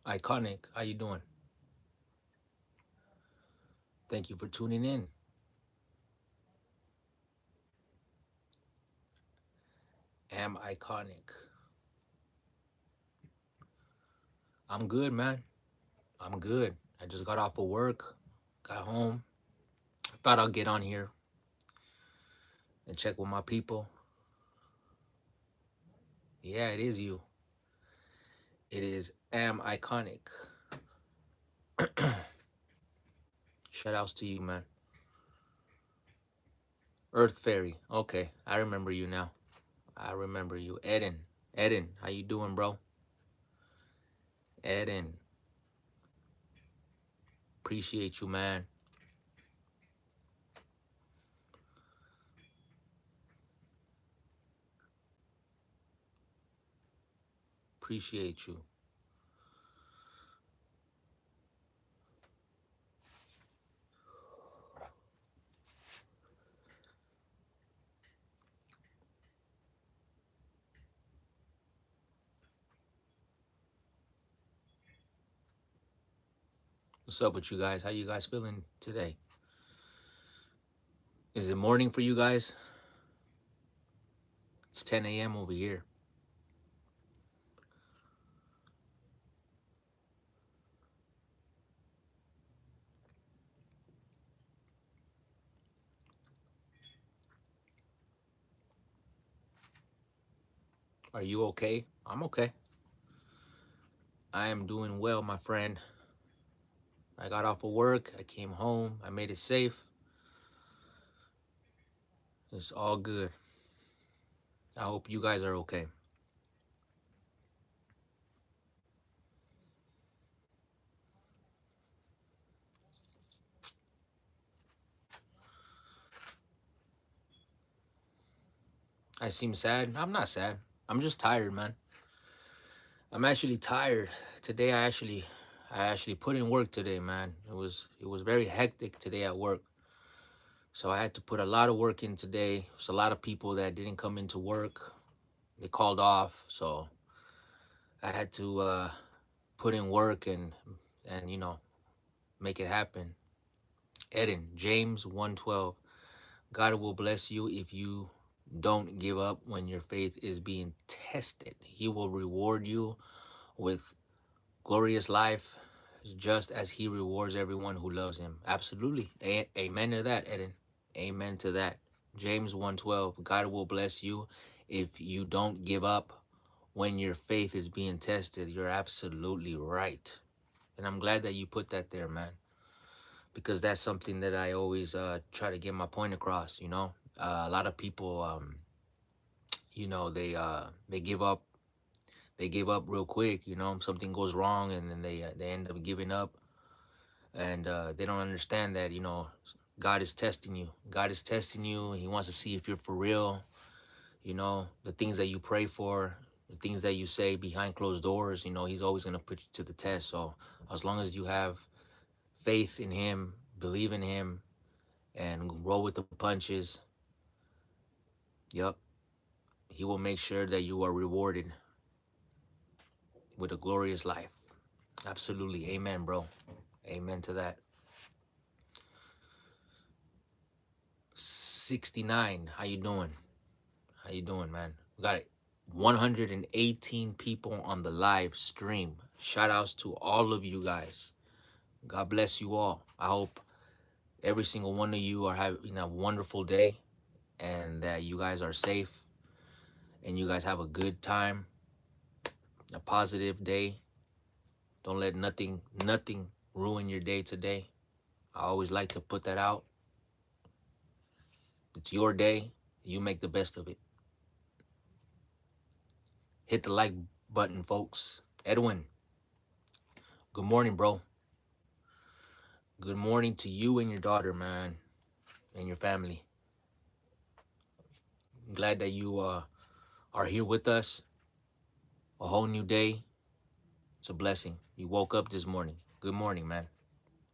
Iconic, how you doing? Thank you for tuning in. Am Iconic. I'm good, man. I'm good. I just got off of work, got home. I thought I'll get on here and check with my people. Yeah, it is you. It is Am Iconic. Shout outs to you, man. Earth Fairy. Okay, I remember you now. I remember you. Eden, how you doing, bro? Eden, appreciate you, man. Appreciate you. What's up with you guys? How you guys feeling today? Is it morning for you guys? It's 10 a.m. over here. Are you okay? I'm okay. I am doing well, my friend. I got off of work. I came home. I made it safe. It's all good. I hope you guys are okay. I seem sad. I'm not sad. I'm just tired, man. I'm actually tired. Today I actually put in work today, man. It was very hectic today at work. So I had to put a lot of work in today. There's a lot of people that didn't come into work. They called off, so I had to put in work and make it happen. Eden, James 1:12. God will bless you if you don't give up when your faith is being tested. He will reward you with glorious life just as he rewards everyone who loves him. Absolutely. Amen to that, Eden. Amen to that. James 1:12. God will bless you if you don't give up when your faith is being tested. You're absolutely right. And I'm glad that you put that there, man, because that's something that I always try to get my point across. A lot of people, they give up. They give up real quick. Something goes wrong, and then they end up giving up, and they don't understand that God is testing you. God is testing you. He wants to see if you're for real. The things that you pray for, the things that you say behind closed doors. He's always gonna put you to the test. So as long as you have faith in Him, believe in Him, and roll with the punches, yep, He will make sure that you are rewarded with a glorious life. Absolutely. Amen, bro. Amen to that. 69. How you doing? How you doing, man? We got 118 people on the live stream. Shout outs to all of you guys. God bless you all. I hope every single one of you are having a wonderful day, and that you guys are safe and you guys have a good time, a positive day. Don't let nothing ruin your day today. I always like to put that out. It's your day. You make the best of it. Hit the like button, folks. Edwin, good morning, bro. Good morning to you and your daughter, man, and your family. I'm glad that you are here with us. A whole new day. It's a blessing. You woke up this morning. Good morning, man.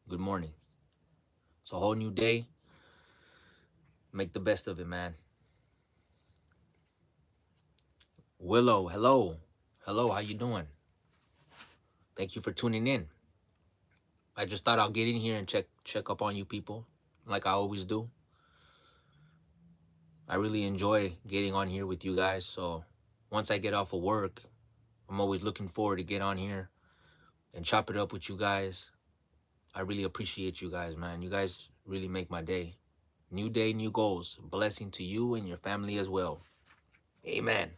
Good morning. It's a whole new day. Make the best of it, man. Willow, hello. Hello, how you doing? Thank you for tuning in. I just thought I'll get in here and check up on you people, like I always do. I really enjoy getting on here with you guys. So once I get off of work, I'm always looking forward to get on here and chop it up with you guys. I really appreciate you guys, man. You guys really make my day. New day, new goals. Blessing to you and your family as well. Amen.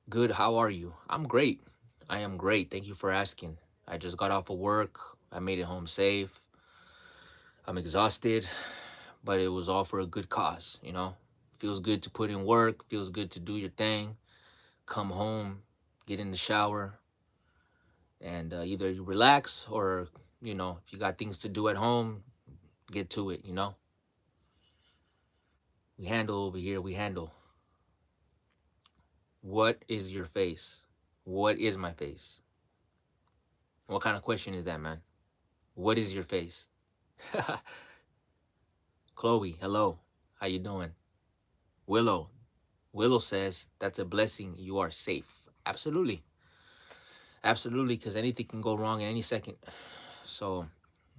Good. How are you? I'm great. I am great. Thank you for asking. I just got off of work. I made it home safe. I'm exhausted, but it was all for a good cause, you know? Feels good to put in work, feels good to do your thing, come home, get in the shower, and either you relax or, if you got things to do at home, get to it, you know? We handle over here, we handle. What is your face? What is my face? What kind of question is that, man? What is your face? Chloe, hello. How you doing? Willow. Willow says, that's a blessing. You are safe. Absolutely. Absolutely, because anything can go wrong in any second. So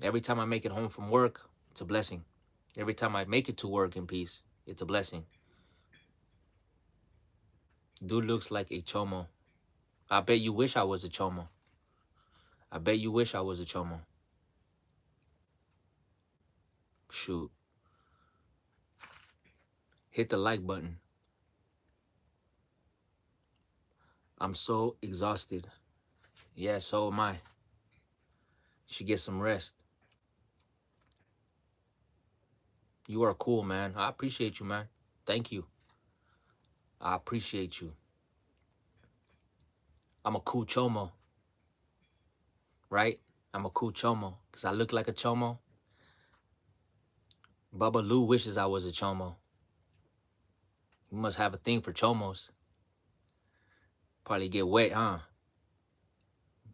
every time I make it home from work, it's a blessing. Every time I make it to work in peace, it's a blessing. Dude looks like a chomo. I bet you wish I was a chomo. I bet you wish I was a chomo. Shoot. Hit the like button. I'm so exhausted. Yeah, so am I. You should get some rest. You are cool, man. I appreciate you, man. Thank you. I appreciate you. I'm a cool chomo, right? I'm a cool chomo because I look like a chomo. Bubba Lou wishes I was a chomo. You must have a thing for chomos. Probably get wet, huh?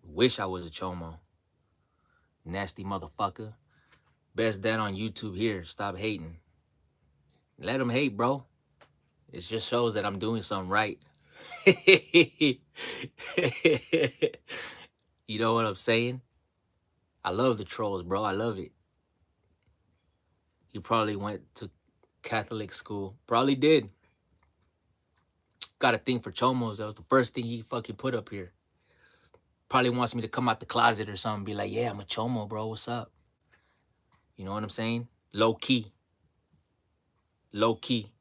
Wish I was a chomo. Nasty motherfucker. Best dad on YouTube here. Stop hating. Let him hate, bro. It just shows that I'm doing something right. You know what I'm saying? I love the trolls, bro. I love it. He probably went to Catholic school. Probably did. Got a thing for chomos. That was the first thing he fucking put up here. Probably wants me to come out the closet or something. Be like, yeah, I'm a chomo, bro. What's up? You know what I'm saying? Low key. Low key.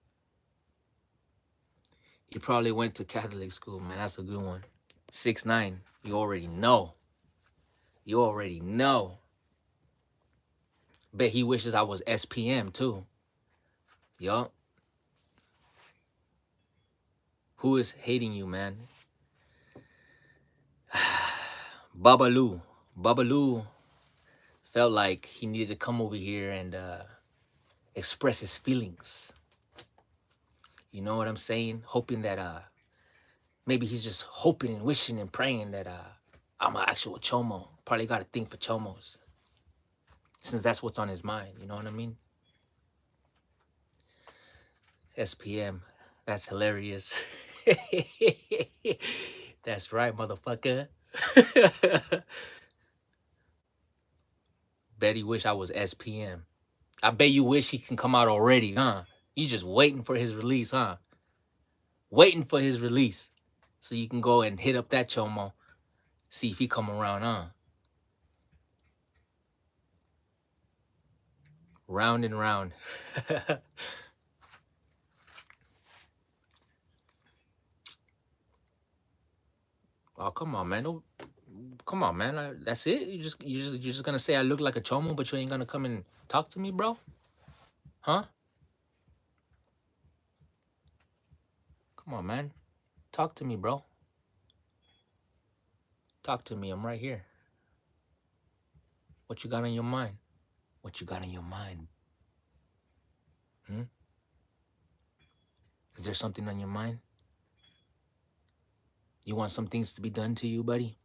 He probably went to Catholic school, man. That's a good one. 6'9". You already know. You already know. Bet he wishes I was SPM too. Yup. Who is hating you, man? Babaloo. Babaloo felt like he needed to come over here and express his feelings. You know what I'm saying? Hoping that maybe he's just hoping and wishing and praying that I'm an actual chomo. Probably got a thing for chomos. Since that's what's on his mind, you know what I mean? SPM. That's hilarious. That's right, motherfucker. Bet he wish I was SPM. I bet you wish he can come out already, huh? You just waiting for his release, huh? Waiting for his release. So you can go and hit up that chomo. See if he come around, huh? Round and round. Oh, come on, man. Don't, come on, man. That's it? You're just gonna say I look like a chomo, but you ain't gonna come and talk to me, bro? Huh? Come on, man. Talk to me, bro. Talk to me. I'm right here. What you got on your mind? What you got on your mind? Hmm? Is there something on your mind? You want some things to be done to you, buddy?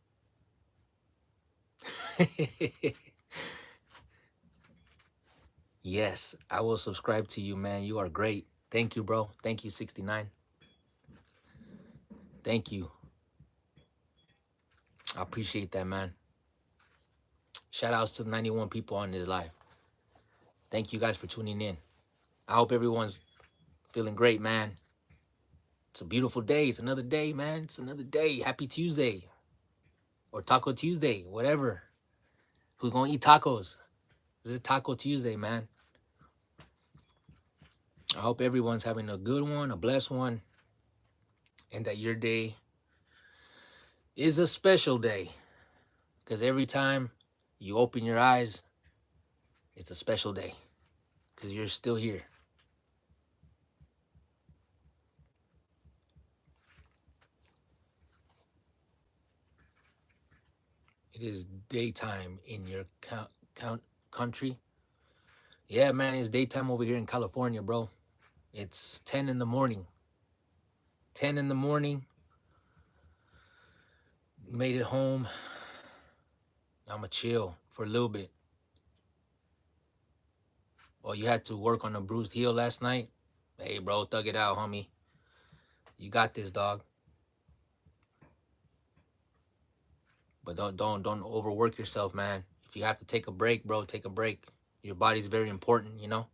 Yes, I will subscribe to you, man. You are great. Thank you, bro. Thank you, 69. Thank you. I appreciate that, man. Shout outs to the 91 people on this live. Thank you guys for tuning in. I hope everyone's feeling great, man. It's a beautiful day. It's another day, man. It's another day. Happy Tuesday or Taco Tuesday, whatever. Who's gonna eat tacos? This is Taco Tuesday, man. I hope everyone's having a good one, a blessed one, and that your day is a special day. Because every time you open your eyes, it's a special day. Because you're still here. It is daytime in your country. Yeah, man, it's daytime over here in California, bro. It's 10 in the morning. 10 in the morning. Made it home. I'ma chill for a little bit. Well, you had to work on a bruised heel last night. Hey, bro, thug it out, homie. You got this, dog. But don't overwork yourself, man. If you have to take a break, bro, take a break. Your body's very important, you know.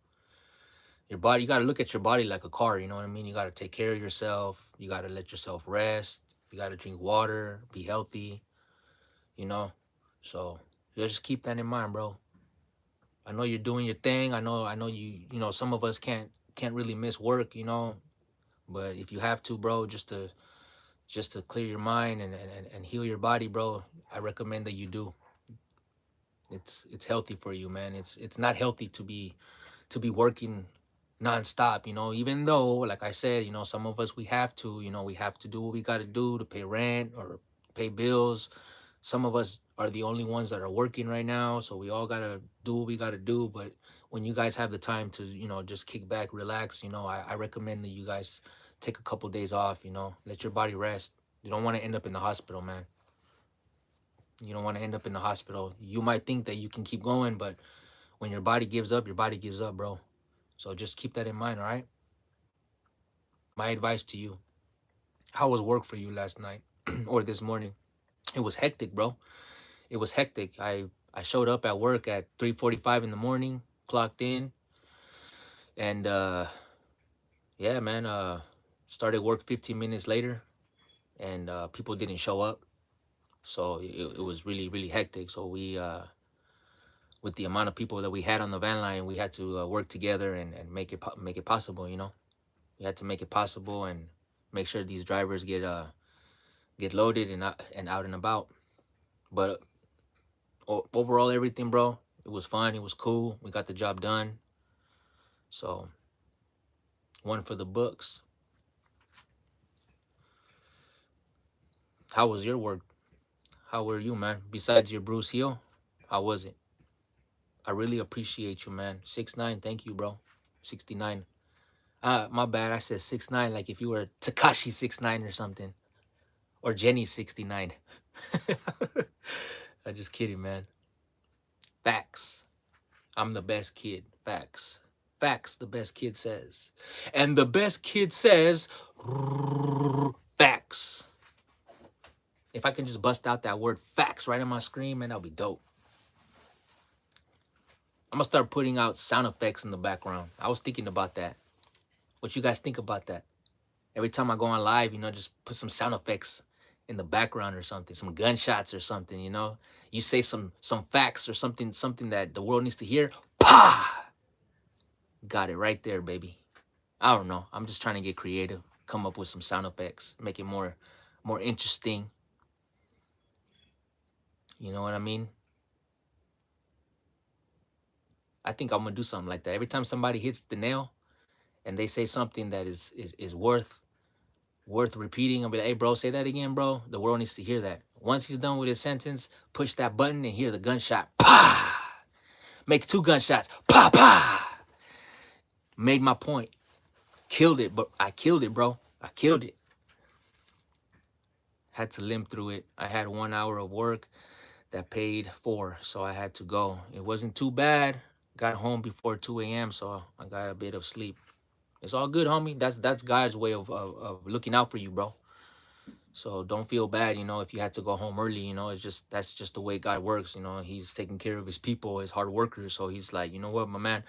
Your body, you gotta look at your body like a car. You know what I mean? You gotta take care of yourself. You gotta let yourself rest. You gotta drink water. Be healthy. You know. So just keep that in mind, bro. I know you're doing your thing. I know you. You know, some of us can't really miss work. You know, but if you have to, bro, just to clear your mind and heal your body, bro, I recommend that you do. It's healthy for you, man. It's not healthy to be working nonstop, you know, even though, like I said, you know, some of us, we have to, you know, we have to do what we got to do to pay rent or pay bills. Some of us are the only ones that are working right now. So we all got to do what we got to do. But when you guys have the time to, you know, just kick back, relax, you know, I recommend that you guys take a couple days off, you know, let your body rest. You don't want to end up in the hospital, man. You don't want to end up in the hospital. You might think that you can keep going, but when your body gives up, your body gives up, bro. So just keep that in mind, all right? My advice to you. How was work for you last night or this morning? It was hectic, bro. It was hectic. I showed up at work at 3:45 in the morning, clocked in, and yeah, man, started work 15 minutes later, and people didn't show up. So it was really really hectic. So we with the amount of people that we had on the van line, we had to work together and make it possible, you know. We had to make it possible and make sure these drivers get loaded and out and about. But overall, everything, bro, it was fun. It was cool. We got the job done. So one for the books. How was your work? How were you, man? Besides your bruise heel, how was it? I really appreciate you, man. 6'9", thank you, bro. 69. My bad. I said 6'9", like if you were Takashi 6'9" or something, or Jenny 69. I'm just kidding, man. Facts. I'm the best kid. Facts. Facts, the best kid says. And the best kid says facts. If I can just bust out that word facts right on my screen, man, that'll be dope. I'm gonna start putting out sound effects in the background. I was thinking about that. What you guys think about that? Every time I go on live, you know, just put some sound effects in the background or something, some gunshots or something, you know. You say some facts or something that the world needs to hear. Pah! Got it right there, baby. I don't know. I'm just trying to get creative, come up with some sound effects, make it more interesting. You know what I mean? I think I'm gonna do something like that. Every time somebody hits the nail and they say something that is worth repeating, I'll be like, hey bro, say that again, bro. The world needs to hear that. Once he's done with his sentence, push that button and hear the gunshot. Pa! Make 2 gunshots. Pa pa! Made my point. Killed it, but I killed it, bro. I killed it. Had to limp through it. I had 1 hour of work that paid 4, so I had to go. It wasn't too bad. Got home before 2 a.m., so I got a bit of sleep. It's all good, homie. That's God's way of looking out for you, bro. So don't feel bad, if you had to go home early. It's just that's just the way God works. He's taking care of his people, his hard workers. So he's like, you know what, my man,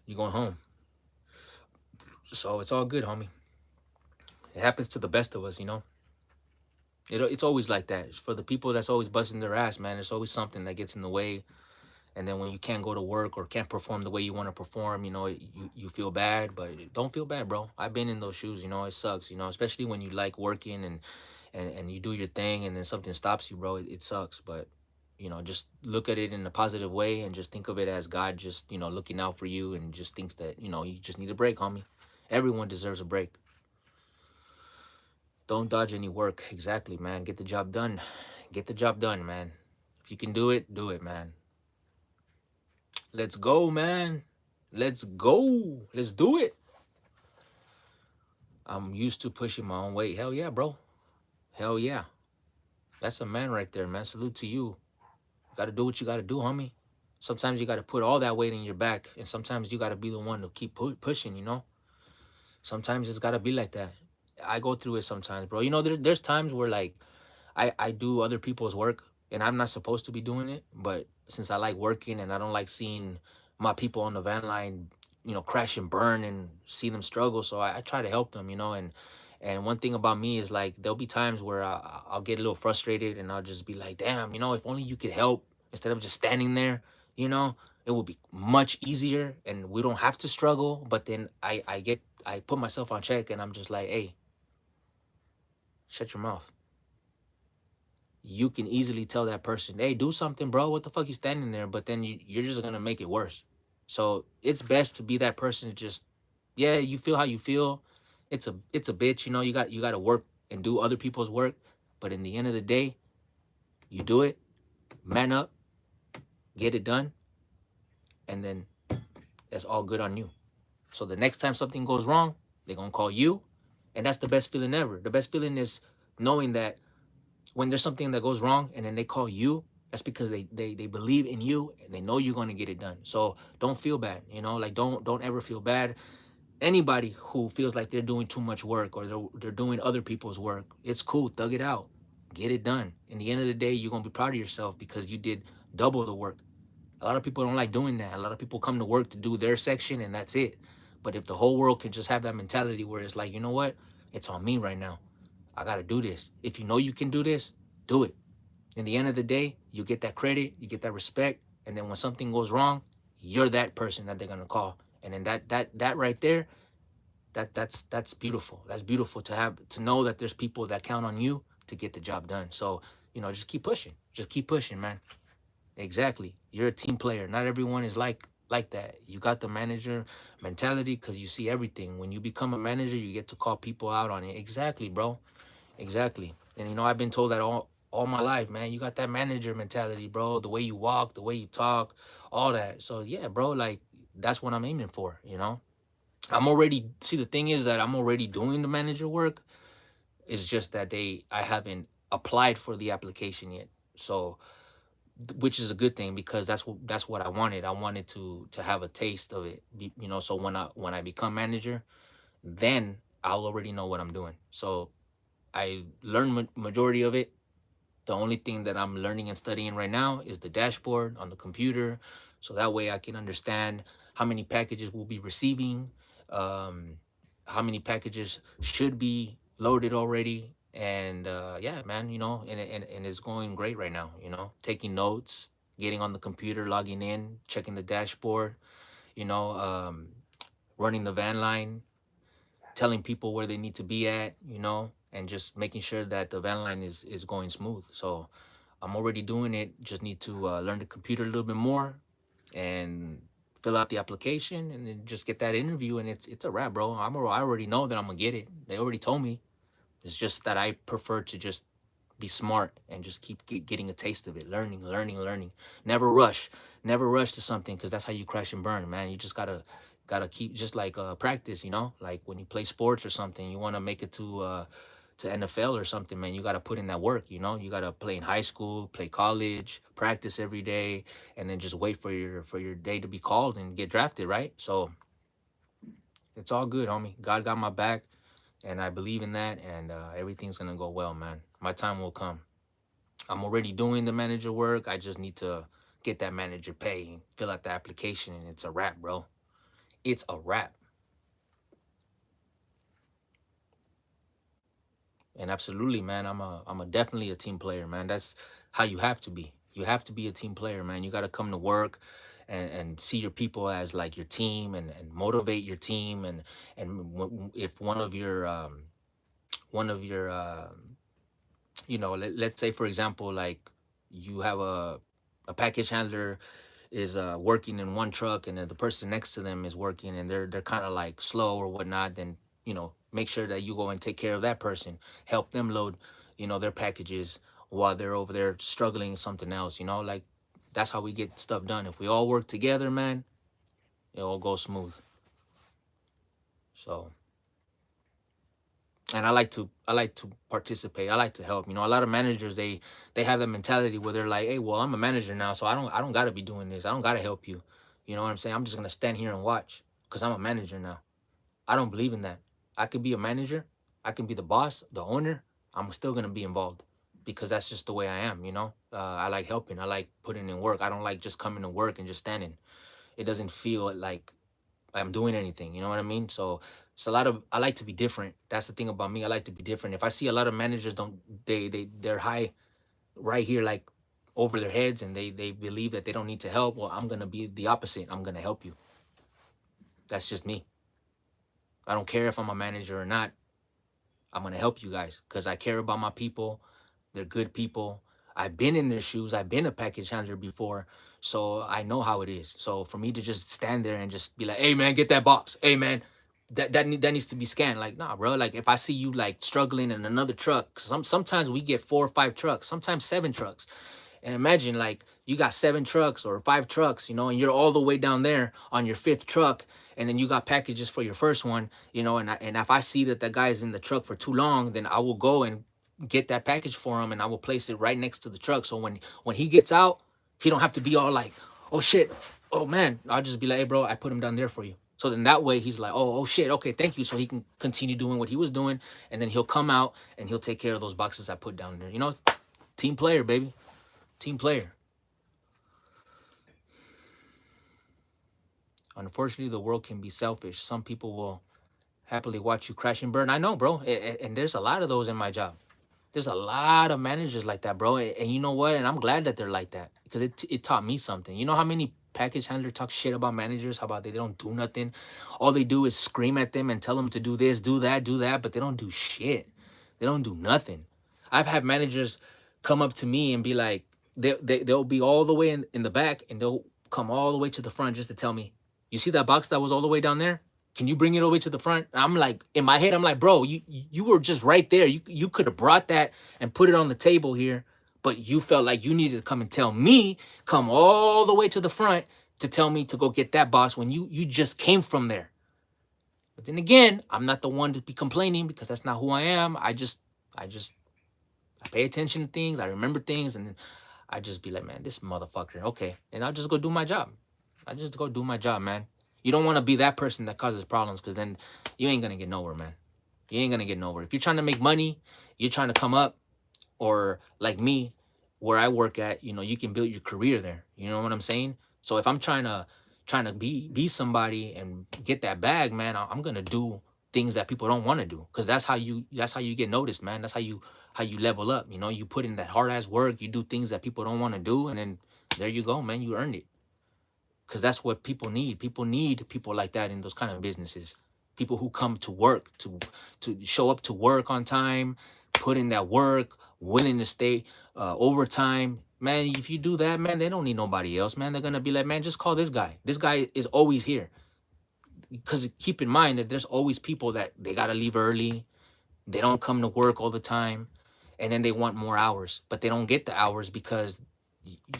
you going home. So it's all good, homie. It happens to the best of us. It's always like that. For the people that's always busting their ass, man, there's always something that gets in the way. And then when you can't go to work or can't perform the way you want to perform, you feel bad. But don't feel bad, bro. I've been in those shoes. It sucks. Especially when you like working and you do your thing and then something stops you, bro. It sucks. But just look at it in a positive way and just think of it as God just looking out for you, and just thinks that you just need a break, homie. Everyone deserves a break. Don't dodge any work. Exactly, man. Get the job done. Get the job done, man. If you can do it, man. Let's go, man. Let's go. Let's do it. I'm used to pushing my own weight. Hell yeah, bro. Hell yeah. That's a man right there, man. Salute to you. You got to do what you got to do, homie. Sometimes you got to put all that weight in your back, and sometimes you got to be the one to keep pushing. Sometimes it's got to be like that. I go through it sometimes, bro. There's times where, like, I do other people's work, and I'm not supposed to be doing it, but since I like working and I don't like seeing my people on the van line, crash and burn and see them struggle, so I try to help them, and one thing about me is, like, there'll be times where I'll get a little frustrated, and I'll just be like, damn, if only you could help instead of just standing there, you know, it would be much easier and we don't have to struggle. But then I put myself on check, and I'm just like, hey, shut your mouth. You can easily tell that person, hey, do something, bro. What the fuck you standing there? But then you're just gonna make it worse. So it's best to be that person to just, yeah, you feel how you feel. It's a bitch, you got to work and do other people's work. But in the end of the day, you do it, man up, get it done, and then that's all good on you. So the next time something goes wrong, they're gonna call you, and that's the best feeling ever. The best feeling is knowing that when there's something that goes wrong and then they call you, that's because they believe in you and they know you're going to get it done. So don't feel bad, like don't ever feel bad. Anybody who feels like they're doing too much work, or they're doing other people's work, it's cool, thug it out, get it done. In the end of the day, you're going to be proud of yourself because you did double the work. A lot of people don't like doing that. A lot of people come to work to do their section and that's it. But if the whole world can just have that mentality where it's like, you know what, it's on me right now, I got to do this. If you know you can do this, do it. In the end of the day, you get that credit, you get that respect, and then when something goes wrong, you're that person that they're gonna call. And then that right there, that's beautiful. That's beautiful to know that there's people that count on you to get the job done. So, just keep pushing. Just keep pushing, man. Exactly. You're a team player. Not everyone is like that. You got the manager mentality because you see everything. When you become a manager, you get to call people out on it. Exactly, bro. Exactly. And I've been told that all my life, man. You got that manager mentality, bro. The way you walk, the way you talk, all that. So yeah, bro, like that's what I'm aiming for. I'm already see the thing is that I'm already doing the manager work. It's just that I haven't applied for the application yet. So which is a good thing because that's what I wanted. I wanted to have a taste of it. So when I become manager, then I'll already know what I'm doing. So I learned majority of it. The only thing that I'm learning and studying right now is the dashboard on the computer. So that way I can understand how many packages we'll be receiving, um, how many packages should be loaded already. And yeah, man, and it's going great right now, taking notes, getting on the computer, logging in, checking the dashboard, you know, um, running the van line, telling people where they need to be at, and just making sure that the van line is going smooth. So I'm already doing it. Just need to learn the computer a little bit more and fill out the application, and then just get that interview. And it's a wrap, bro. I already know that I'm gonna get it. They already told me. It's just that I prefer to just be smart and just keep getting a taste of it, learning. Never rush, never rush to something because that's how you crash and burn, man. You just gotta keep just like practice, like when you play sports or something, you want to make it to NFL or something, man. You gotta put in that work, You gotta play in high school, play college, practice every day, and then just wait for your day to be called and get drafted, right? So it's all good, homie. God got my back. and I believe in that, and everything's gonna go well, man. My time will come. I'm already doing the manager work. I just need to get that manager pay, fill out the application, and it's a wrap, bro. It's a wrap. And absolutely, man, I'm a definitely a team player, man. That's how you have to be. You have to be a team player, man. You got to come to work and see your people as like your team, and motivate your team, and if one of your let's say for example, like you have a package handler is working in one truck, and then the person next to them is working, and they're kind of like slow or whatnot, then make sure that you go and take care of that person, help them load their packages while they're over there struggling with something else, like that's how we get stuff done. If we all work together, man, it all goes smooth. So, and I like to participate. I like to help. A lot of managers, they have that mentality where they're like, hey, well, I'm a manager now, so I don't got to be doing this. I don't got to help you. You know what I'm saying? I'm just gonna stand here and watch because I'm a manager now. I don't believe in that. I could be a manager. I can be the boss, the owner. I'm still gonna be involved because that's just the way I am. I like helping. I like putting in work. I don't like just coming to work and just standing. It doesn't feel like I'm doing anything. You know what I mean? So it's a lot of I like to be different. That's the thing about me. I like to be different. If I see a lot of managers don't they're high right here like over their heads, and they believe that they don't need to help, well, I'm gonna be the opposite. I'm gonna help you. That's just me. I don't care if I'm a manager or not. I'm gonna help you guys because I care about my people. They're good people. I've been in their shoes. I've been a package handler before, so I know how it is. So for me to just stand there and just be like, "Hey man, get that box. Hey man, that needs to be scanned." Like, nah, bro. Like if I see you like struggling in another truck, sometimes we get 4 or 5 trucks, sometimes 7 trucks. And imagine like you got 7 trucks or 5 trucks, and you're all the way down there on your fifth truck, and then you got packages for your first one, and if I see that the guy is in the truck for too long, then I will go and get that package for him, and I will place it right next to the truck. So when he gets out, he don't have to be all like, oh shit, oh man. I'll just be like, hey bro, I put him down there for you. So then that way he's like, oh shit, okay, thank you. So he can continue doing what he was doing, and then he'll come out and he'll take care of those boxes I put down there. Team player, baby. Team player. Unfortunately, the world can be selfish. Some people will happily watch you crash and burn. I know, bro. And there's a lot of those in my job. There's a lot of managers like that, bro. And you know what? And I'm glad that they're like that because it taught me something. You know how many package handlers talk shit about managers? How about they don't do nothing? All they do is scream at them and tell them to do this, do that, but they don't do shit. They don't do nothing. I've had managers come up to me and be like, they'll be all the way in the back, and they'll come all the way to the front just to tell me, you see that box that was all the way down there? Can you bring it over to the front? I'm like, in my head, I'm like, bro, you were just right there. You could have brought that and put it on the table here, but you felt like you needed to come and tell me, come all the way to the front to tell me to go get that box when you just came from there. But then again, I'm not the one to be complaining because that's not who I am. I just I pay attention to things, I remember things, and then I just be like, man, this motherfucker, okay. And I'll just go do my job. I just go do my job, man. You don't want to be that person that causes problems because then you ain't gonna get nowhere, man. You ain't gonna get nowhere. If you're trying to make money, you're trying to come up, or like me, where I work at, you can build your career there. You know what I'm saying? So if I'm trying to be somebody and get that bag, man, I'm gonna do things that people don't want to do because that's how you get noticed, man. That's how you level up. You put in that hard ass work, you do things that people don't want to do, and then there you go, man. You earned it because that's what people need. People need people like that in those kind of businesses. People who come to work to show up to work on time, put in that work, willing to stay overtime. Man, if you do that, man, they don't need nobody else, man. They're gonna be like, man, just call this guy. This guy is always here. Because keep in mind that there's always people that they gotta leave early. They don't come to work all the time, and then they want more hours, but they don't get the hours because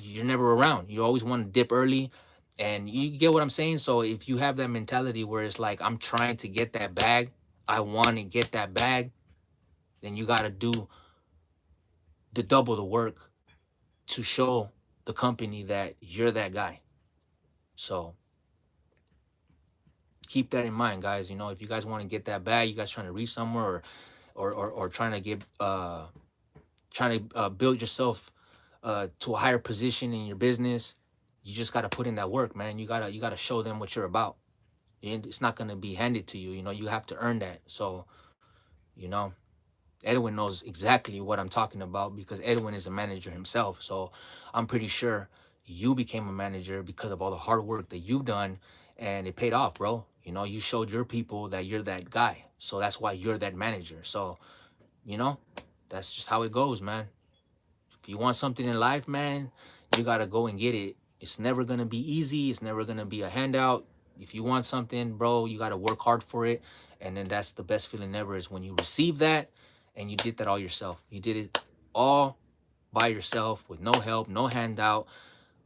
you're never around. You always want to dip early, and you get what I'm saying. So if you have that mentality where it's like, I'm trying to get that bag, I want to get that bag, then you got to do the double the work to show the company that you're that guy. So Keep that in mind, guys. If you guys want to get that bag, you guys trying to reach somewhere, or trying to get trying to build yourself to a higher position in your business, you just got to put in that work, man. You gotta show them what you're about. And it's not gonna be handed to you. You have to earn that. So, you know, Edwin knows exactly what I'm talking about because Edwin is a manager himself. So I'm pretty sure you became a manager because of all the hard work that you've done, and it paid off, bro. You showed your people that you're that guy. So that's why you're that manager. So, you know, that's just how it goes, man. If you want something in life, man, you got to go and get it. It's never going to be easy. It's never going to be a handout. If you want something, bro, you got to work hard for it. And then that's the best feeling ever is when you receive that and you did that all yourself. You did it all by yourself with no help, no handout.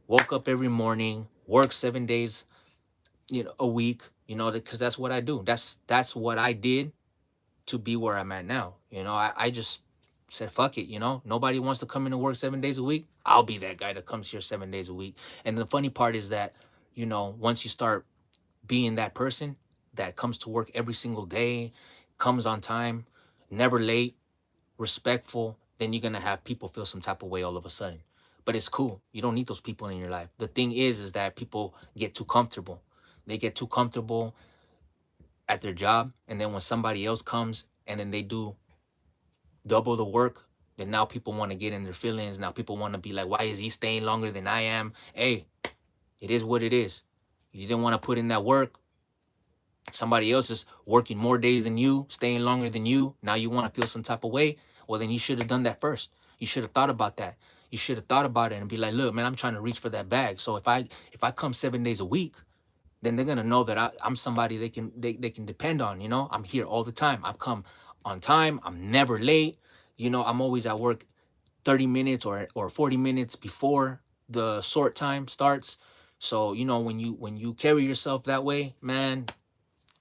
Woke up every morning, work 7 days, a week, because that's what I do. That's what I did to be where I'm at now. I just said, fuck it, nobody wants to come into work 7 days a week. I'll be that guy that comes here 7 days a week. And the funny part is that, once you start being that person that comes to work every single day, comes on time, never late, respectful, then you're gonna have people feel some type of way all of a sudden. But it's cool. You don't need those people in your life. The thing is that people get too comfortable. They get too comfortable at their job, and then when somebody else comes and then they do double the work, then now people want to get in their feelings. Now people want to be like, why is he staying longer than I am? Hey, it is what it is. You didn't want to put in that work. Somebody else is working more days than you, staying longer than you. Now you want to feel some type of way. Well, then you should have done that first. You should have thought about that. You should have thought about it and be like, look, man, I'm trying to reach for that bag. So if I come 7 days a week, then they're gonna know that I'm somebody they can depend on. I'm here all the time. I come on time. I'm never late. I'm always at work 30 minutes or 40 minutes before the sort time starts. So when you carry yourself that way, man,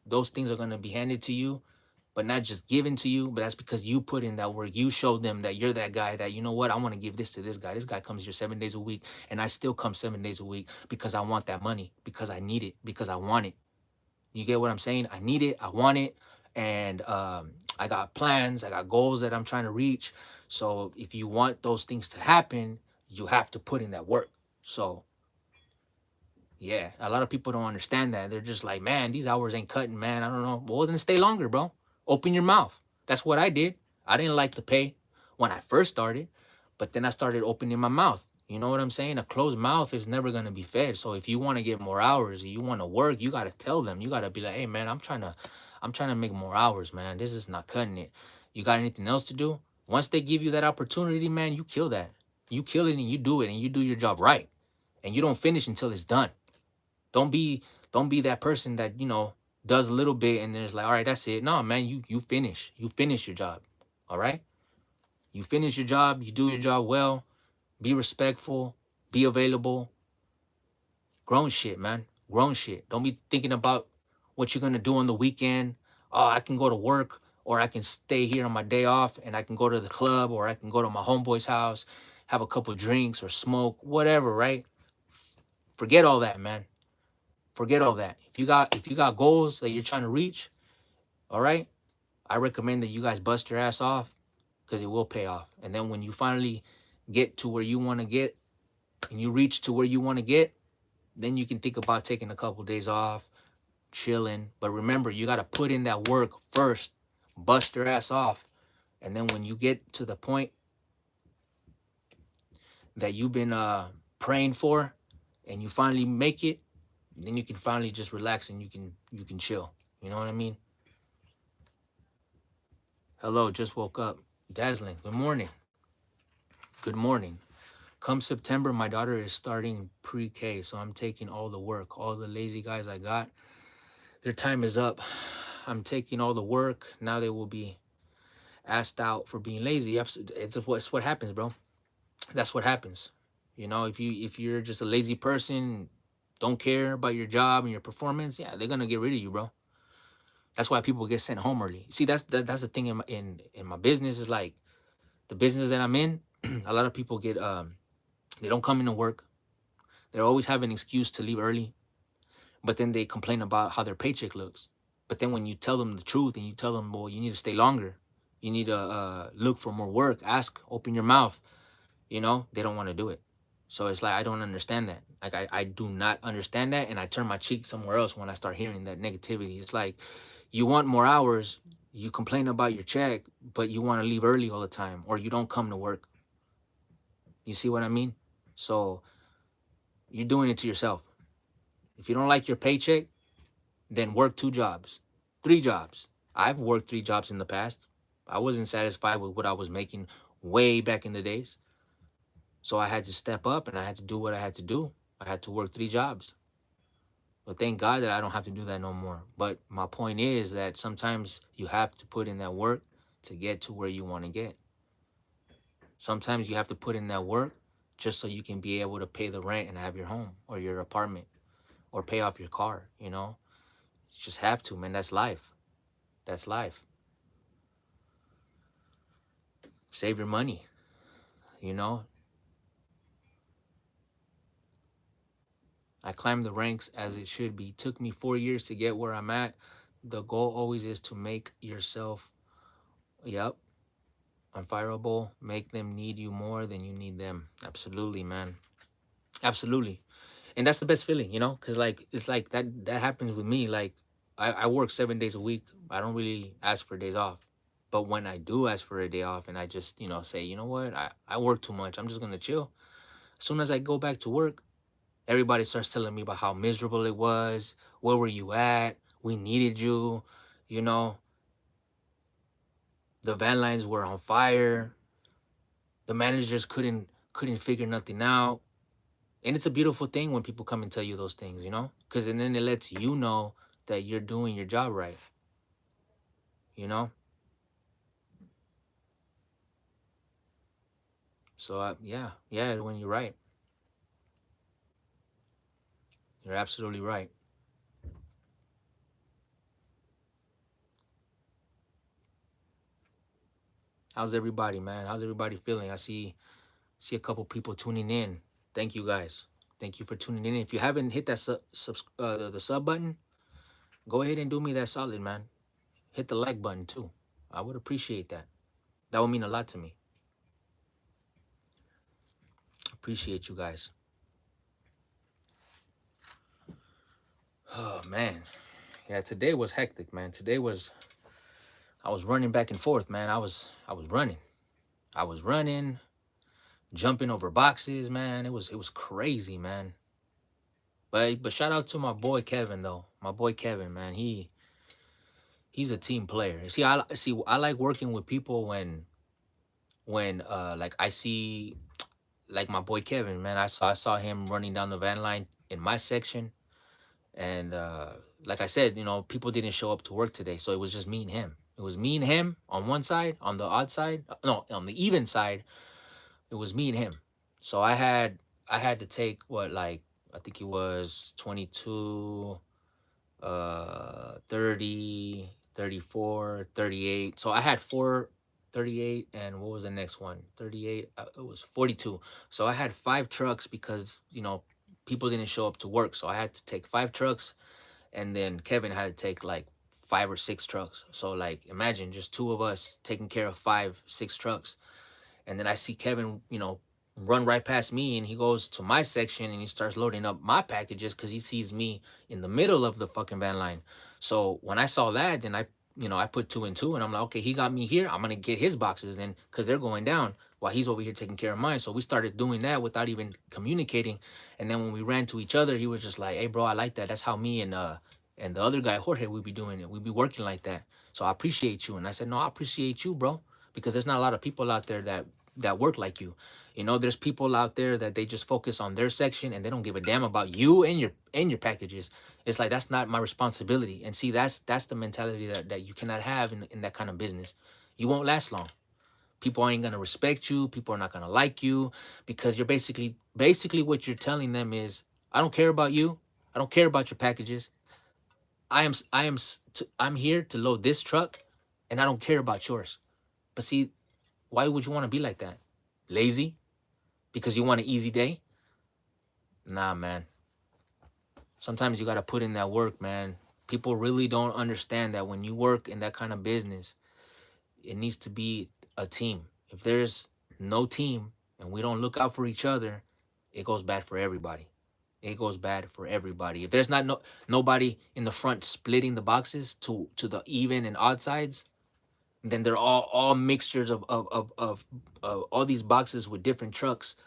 those things are gonna be handed to you, but not just given to you. But that's because you put in that work. You showed them that you're that guy that, what, I want to give this to this guy. This guy comes here 7 days a week, and I still come 7 days a week because I want that money, because I need it, because I want it. You get what I'm saying? I need it, I want it, and I got plans, I got goals that I'm trying to reach. So if you want those things to happen, you have to put in that work. So yeah, a lot of people don't understand that. They're just like, man, these hours ain't cutting, man. I don't know. Well, then stay longer, bro. Open your mouth. That's what I did. I didn't like the pay when I first started, but then I started opening my mouth. You know what I'm saying? A closed mouth is never gonna be fed. So if you want to get more hours, or you want to work, you gotta tell them. You gotta be like, hey, man, I'm trying to make more hours, man. This is not cutting it. You got anything else to do? Once they give you that opportunity, man, you kill that. You kill it and you do it and you do your job right, and you don't finish until it's done. Don't be don't be that person that, does a little bit and there's like, all right, that's it. No, man, you finish. You finish your job. All right? You finish your job, you do your job well, be respectful, be available. Grown shit, man. Grown shit. Don't be thinking about what you're gonna do on the weekend. Oh, I can go to work, or I can stay here on my day off and I can go to the club, or I can go to my homeboy's house, have a couple drinks or smoke, whatever, right? Forget all that, man. Forget all that. If you got goals that you're trying to reach, all right, I recommend that you guys bust your ass off because it will pay off. And then when you finally get to where you want to get and you reach to where you want to get, then you can think about taking a couple days off, chilling. But remember, you got to put in that work first, bust your ass off. And then when you get to the point that you've been praying for and you finally make it, then you can finally just relax and you can chill. You know what I mean? Hello, just woke up. Dazzling. Good morning. Good morning. Come September, my daughter is starting pre-K, so I'm taking all the work. All the lazy guys I got, their time is up. I'm taking all the work. Now they will be asked out for being lazy. It's what happens, bro. That's what happens. If you're just a lazy person, don't care about your job and your performance, yeah, they're gonna get rid of you, bro. That's why people get sent home early. See, that's the thing in my business is like the business that I'm in. A lot of people they don't come into work. They always have an excuse to leave early. but then they complain about how their paycheck looks. But then when you tell them the truth and you tell them, well, you need to stay longer, you need to look for more work, ask, open your mouth, they don't want to do it. So it's like, I don't understand that. Like, I do not understand that. And I turn my cheek somewhere else when I start hearing that negativity. It's like, you want more hours, you complain about your check, but you want to leave early all the time, or you don't come to work. You see what I mean? So you're doing it to yourself. If you don't like your paycheck, then work 2 jobs, 3 jobs. I've worked 3 jobs in the past. I wasn't satisfied with what I was making way back in the days. So I had to step up and I had to do what I had to do. I had to work 3 jobs. But thank God that I don't have to do that no more. But my point is that sometimes you have to put in that work to get to where you want to get. Sometimes you have to put in that work just so you can be able to pay the rent and have your home or your apartment or pay off your car, You just have to, man. That's life. That's life. Save your money, you know? I climbed the ranks as it should be. It took me 4 years to get where I'm at. The goal always is to make yourself, yep, unfireable. Make them need you more than you need them. Absolutely, man. Absolutely. And that's the best feeling, Because, like, it's like that happens with me. Like, I work 7 days a week. I don't really ask for days off. But when I do ask for a day off and I just, say, you know what, I work too much, I'm just going to chill. As soon as I go back to work, everybody starts telling me about how miserable it was. Where were you at? We needed you. You know, the van lines were on fire. The managers couldn't figure nothing out. And it's a beautiful thing when people come and tell you those things, because and then it lets you know that you're doing your job right. You know. So yeah, when you're right, you're absolutely right. How's everybody, man? How's everybody feeling? I see a couple people tuning in. Thank you guys. Thank you for tuning in. If you haven't hit that the sub button, go ahead and do me that solid, man. Hit the like button too. I would appreciate that. That would mean a lot to me. Appreciate you guys. Oh man, yeah. Today was hectic, man. I was running back and forth, man. I was running, jumping over boxes, man. It was crazy, man. But shout out to my boy Kevin though. My boy Kevin, man. He's a team player. I like working with people when like I see like my boy Kevin, man. I saw him running down the van line in my section, and like I said, people didn't show up to work today, so it was just me and him. It was me and him on one side. On the odd side, no, on the even side, it was me and him. So I had to take what, like, I think it was 22, 30, 34, 38. So I had 438, and what was the next one? 38, it was 42. So I had 5 trucks because, people didn't show up to work. So I had to take 5 trucks, and then Kevin had to take like 5 or 6 trucks. So, like, imagine just two of us taking care of 5, 6 trucks. And then I see Kevin, run right past me, and he goes to my section and he starts loading up my packages because he sees me in the middle of the fucking van line. So when I saw that, then I put two and two, and I'm like, okay, he got me here. I'm gonna get his boxes then because they're going down while he's over here taking care of mine. So we started doing that without even communicating. And then when we ran to each other, he was just like, hey, bro, I like that. That's how me and the other guy, Jorge, we be doing it. We be working like that. So I appreciate you. And I said, no, I appreciate you, bro, because there's not a lot of people out there that work like you. There's people out there that they just focus on their section and they don't give a damn about you and your packages. It's like, that's not my responsibility. And see, that's the mentality that you cannot have in that kind of business. You won't last long. People ain't gonna respect you. People are not gonna like you because you're basically what you're telling them is, I don't care about you. I don't care about your packages. I'm here to load this truck, and I don't care about yours. But see, why would you want to be like that? Lazy? Because you want an easy day? Nah, man. Sometimes you got to put in that work, man. People really don't understand that when you work in that kind of business, it needs to be a team. If there's no team and we don't look out for each other, it goes bad for everybody. It goes bad for everybody. If there's not nobody in the front splitting the boxes to the even and odd sides, then they're all mixtures of all these boxes with different trucks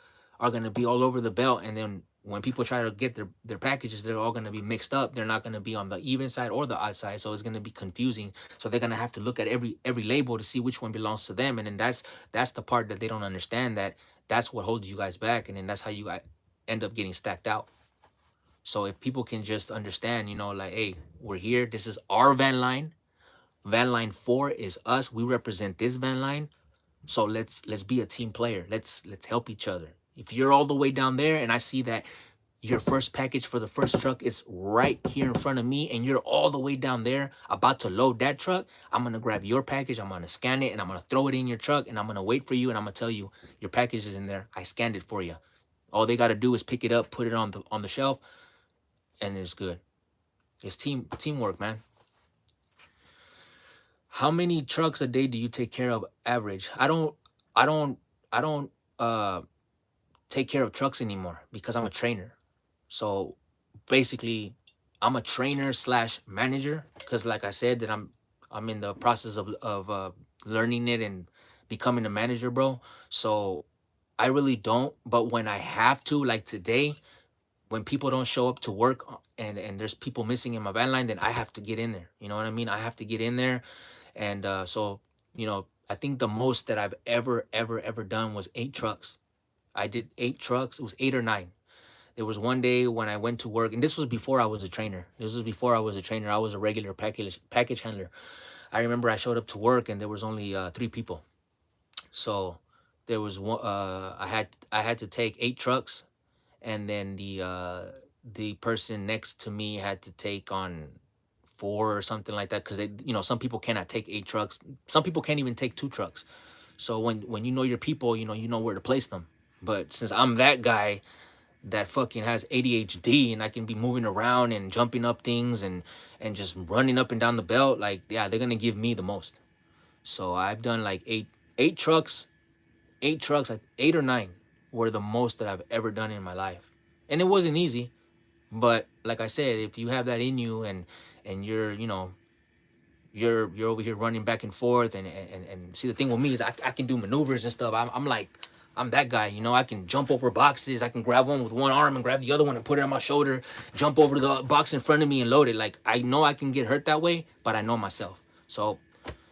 are gonna be all over the belt, and then when people try to get their packages, they're all gonna be mixed up. They're not gonna be on the even side or the odd side, so it's gonna be confusing. So they're gonna have to look at every label to see which one belongs to them, and then that's the part that they don't understand. That's what holds you guys back, and then that's how you end up getting stacked out. So if people can just understand, like, hey, we're here. This is our van line. Van line 4 is us. We represent this van line. So let's be a team player. Let's help each other. If you're all the way down there and I see that your first package for the first truck is right here in front of me and you're all the way down there about to load that truck, I'm going to grab your package, I'm going to scan it, and I'm going to throw it in your truck, and I'm going to wait for you, and I'm going to tell you your package is in there. I scanned it for you. All they got to do is pick it up, put it on the shelf, and it's good. It's teamwork, man. How many trucks a day do you take care of average? I don't take care of trucks anymore because I'm a trainer. So basically I'm a trainer slash manager, because like I said that I'm in the process of learning it and becoming a manager, bro. So I really don't, but when I have to, like today, when people don't show up to work, and there's people missing in my van line, then I have to get in there. You know what I mean? I have to get in there. And so, I think the most that I've ever done was 8 trucks. I did 8 trucks. It was 8 or 9. There was one day when I went to work, and this was before I was a trainer. This was before I was a trainer. I was a regular package handler. I remember I showed up to work and there was only 3 people. So there was one. I had to take 8 trucks, and then the person next to me had to take on 4 or something like that, because some people cannot take 8 trucks. Some people can't even take 2 trucks. So when you know your people, you know where to place them. But since I'm that guy that fucking has ADHD, and I can be moving around and jumping up things and just running up and down the belt, like, yeah, they're gonna give me the most. So I've done like eight trucks, 8 trucks, like 8 or 9 were the most that I've ever done in my life. And it wasn't easy, but like I said, if you have that in you, and you're over here running back and forth, and see, the thing with me is I can do maneuvers and stuff. I'm like, I'm that guy. I can jump over boxes. I can grab one with one arm and grab the other one and put it on my shoulder, jump over the box in front of me and load it. Like, I know I can get hurt that way, but I know myself. So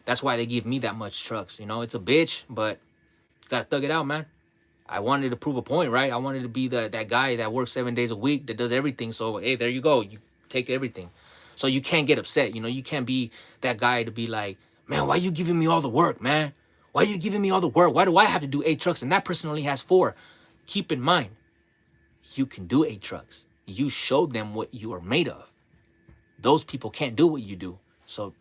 that's why they give me that much trucks. It's a bitch, but gotta thug it out, man. I wanted to prove a point, right? I wanted to be that guy that works 7 days a week, that does everything. So, hey, there you go. You take everything. So you can't get upset. You can't be that guy to be like, man, why you giving me all the work, man? Why are you giving me all the work? Why do I have to do 8 trucks and that person only has 4? Keep in mind, you can do 8 trucks. You showed them what you are made of. Those people can't do what you do. So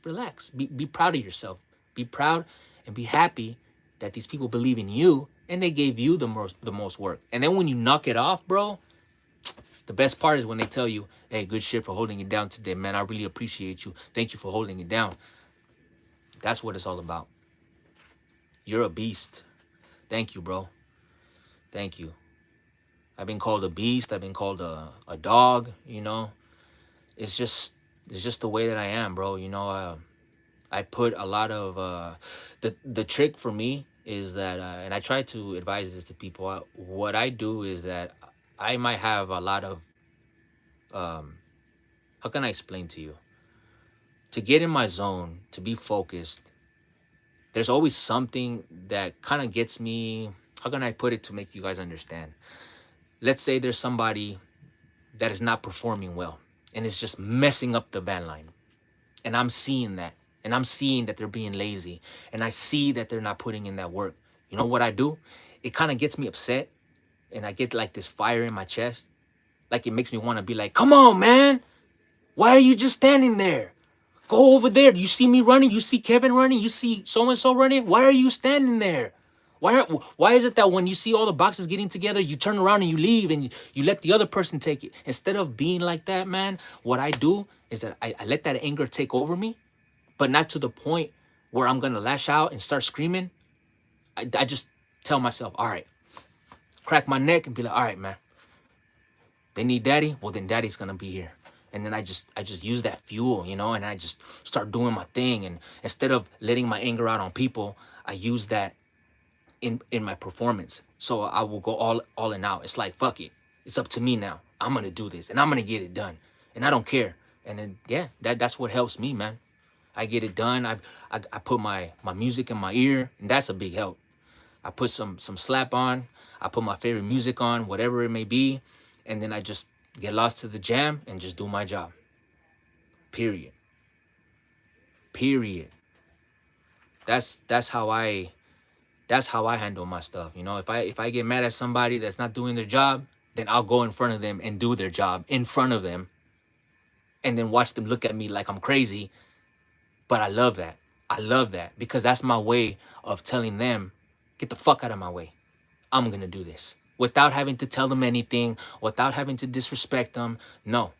relax. Be proud of yourself. Be proud and be happy that these people believe in you and they gave you the most work. And then when you knock it off, bro, the best part is when they tell you, hey, good shit for holding it down today, man. I really appreciate you. Thank you for holding it down. That's what it's all about. You're a beast. Thank you, bro. Thank you. I've been called a beast. I've been called a dog, It's just the way that I am, bro. I put a lot of the trick for me is that, and I try to advise this to people. What I do is that I might have a lot of how can I explain to you? To get in my zone, to be focused, there's always something that kind of gets me. How can I put it to make you guys understand? Let's say there's somebody that is not performing well and it's just messing up the van line. And I'm seeing that. And I'm seeing that they're being lazy. And I see that they're not putting in that work. You know what I do? It kind of gets me upset. And I get like this fire in my chest. Like, it makes me want to be like, come on, man. Why are you just standing there? Go over there. You see me running? You see Kevin running? You see so-and-so running? Why are you standing there? Why is it that when you see all the boxes getting together, you turn around and you leave and you let the other person take it? Instead of being like that, man, what I do is that I let that anger take over me, but not to the point where I'm gonna lash out and start screaming. I just tell myself, all right, crack my neck and be like, all right, man, they need daddy. Well, then daddy's gonna be here. And then I just use that fuel, and I just start doing my thing. And instead of letting my anger out on people, I use that in my performance. So I will go all in out. It's like, fuck it. It's up to me now. I'm gonna do this and I'm gonna get it done. And I don't care. And then yeah, that's what helps me, man. I get it done. I put my music in my ear, and that's a big help. I put some slap on. I put my favorite music on, whatever it may be, and then I just get lost to the jam and just do my job. Period. Period. That's how I handle my stuff. If I get mad at somebody that's not doing their job, then I'll go in front of them and do their job in front of them, and then watch them look at me like I'm crazy. But I love that. I love that because that's my way of telling them, get the fuck out of my way. I'm going to do this without having to tell them anything, without having to disrespect them. No,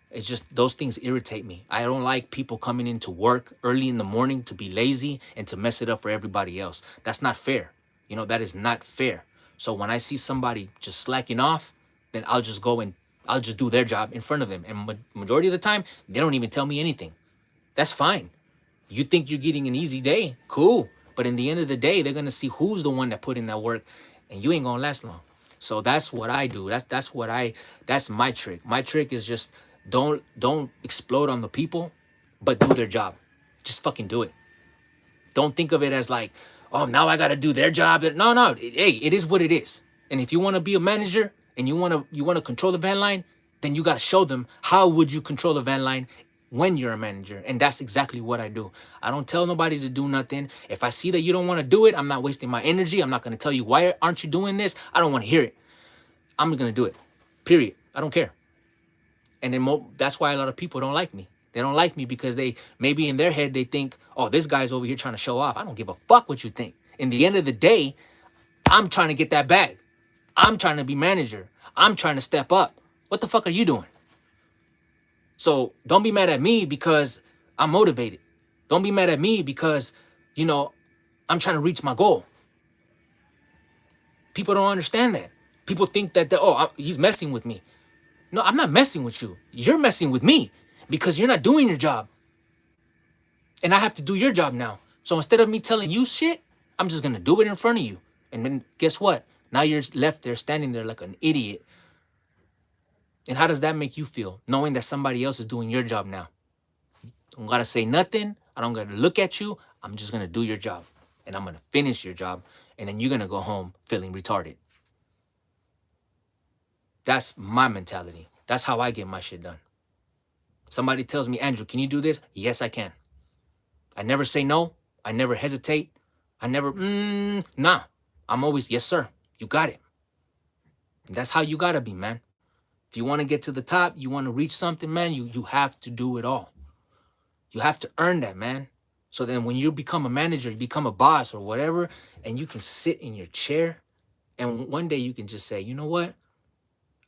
it's just those things irritate me. I don't like people coming into work early in the morning to be lazy and to mess it up for everybody else. That's not fair. That is not fair. So when I see somebody just slacking off, then I'll just go and I'll just do their job in front of them. And majority of the time, they don't even tell me anything. That's fine. You think you're getting an easy day? Cool. But in the end of the day, they're going to see who's the one that put in that work, and you ain't going to last long. So that's what I do. That's my trick. My trick is just don't explode on the people, but do their job. Just fucking do it. Don't think of it as like, oh, now I got to do their job. No. Hey, it is what it is. And if you want to be a manager and you want to control the van line, then you got to show them how would you control the van line when you're a manager. And that's exactly what I do. I don't tell nobody to do nothing. If I see that you don't want to do it, I'm not wasting my energy. I'm not going to tell you, why aren't you doing this? I don't want to hear it. I'm going to do it. Period. I don't care. And then that's why a lot of people don't like me. They don't like me because they maybe in their head they think, oh, this guy's over here trying to show off. I don't give a fuck what you think. In the end of the day, I'm trying to get that bag. I'm trying to be manager. I'm trying to step up. What the fuck are you doing? So don't be mad at me because I'm motivated. Don't be mad at me because, I'm trying to reach my goal. People don't understand that. People think that, he's messing with me. No, I'm not messing with you. You're messing with me because you're not doing your job. And I have to do your job now. So instead of me telling you shit, I'm just going to do it in front of you. And then guess what? Now you're left there standing there like an idiot. And how does that make you feel, knowing that somebody else is doing your job now? I don't got to say nothing. I don't got to look at you. I'm just going to do your job. And I'm going to finish your job. And then you're going to go home feeling retarded. That's my mentality. That's how I get my shit done. Somebody tells me, Andrew, can you do this? Yes, I can. I never say no. I never hesitate. I never, nah. I'm always, yes, sir. You got it. And that's how you got to be, man. If you want to get to the top, you want to reach something, man, you have to do it all. You have to earn that, man. So then when you become a manager, you become a boss or whatever, and you can sit in your chair, and one day you can just say, you know what?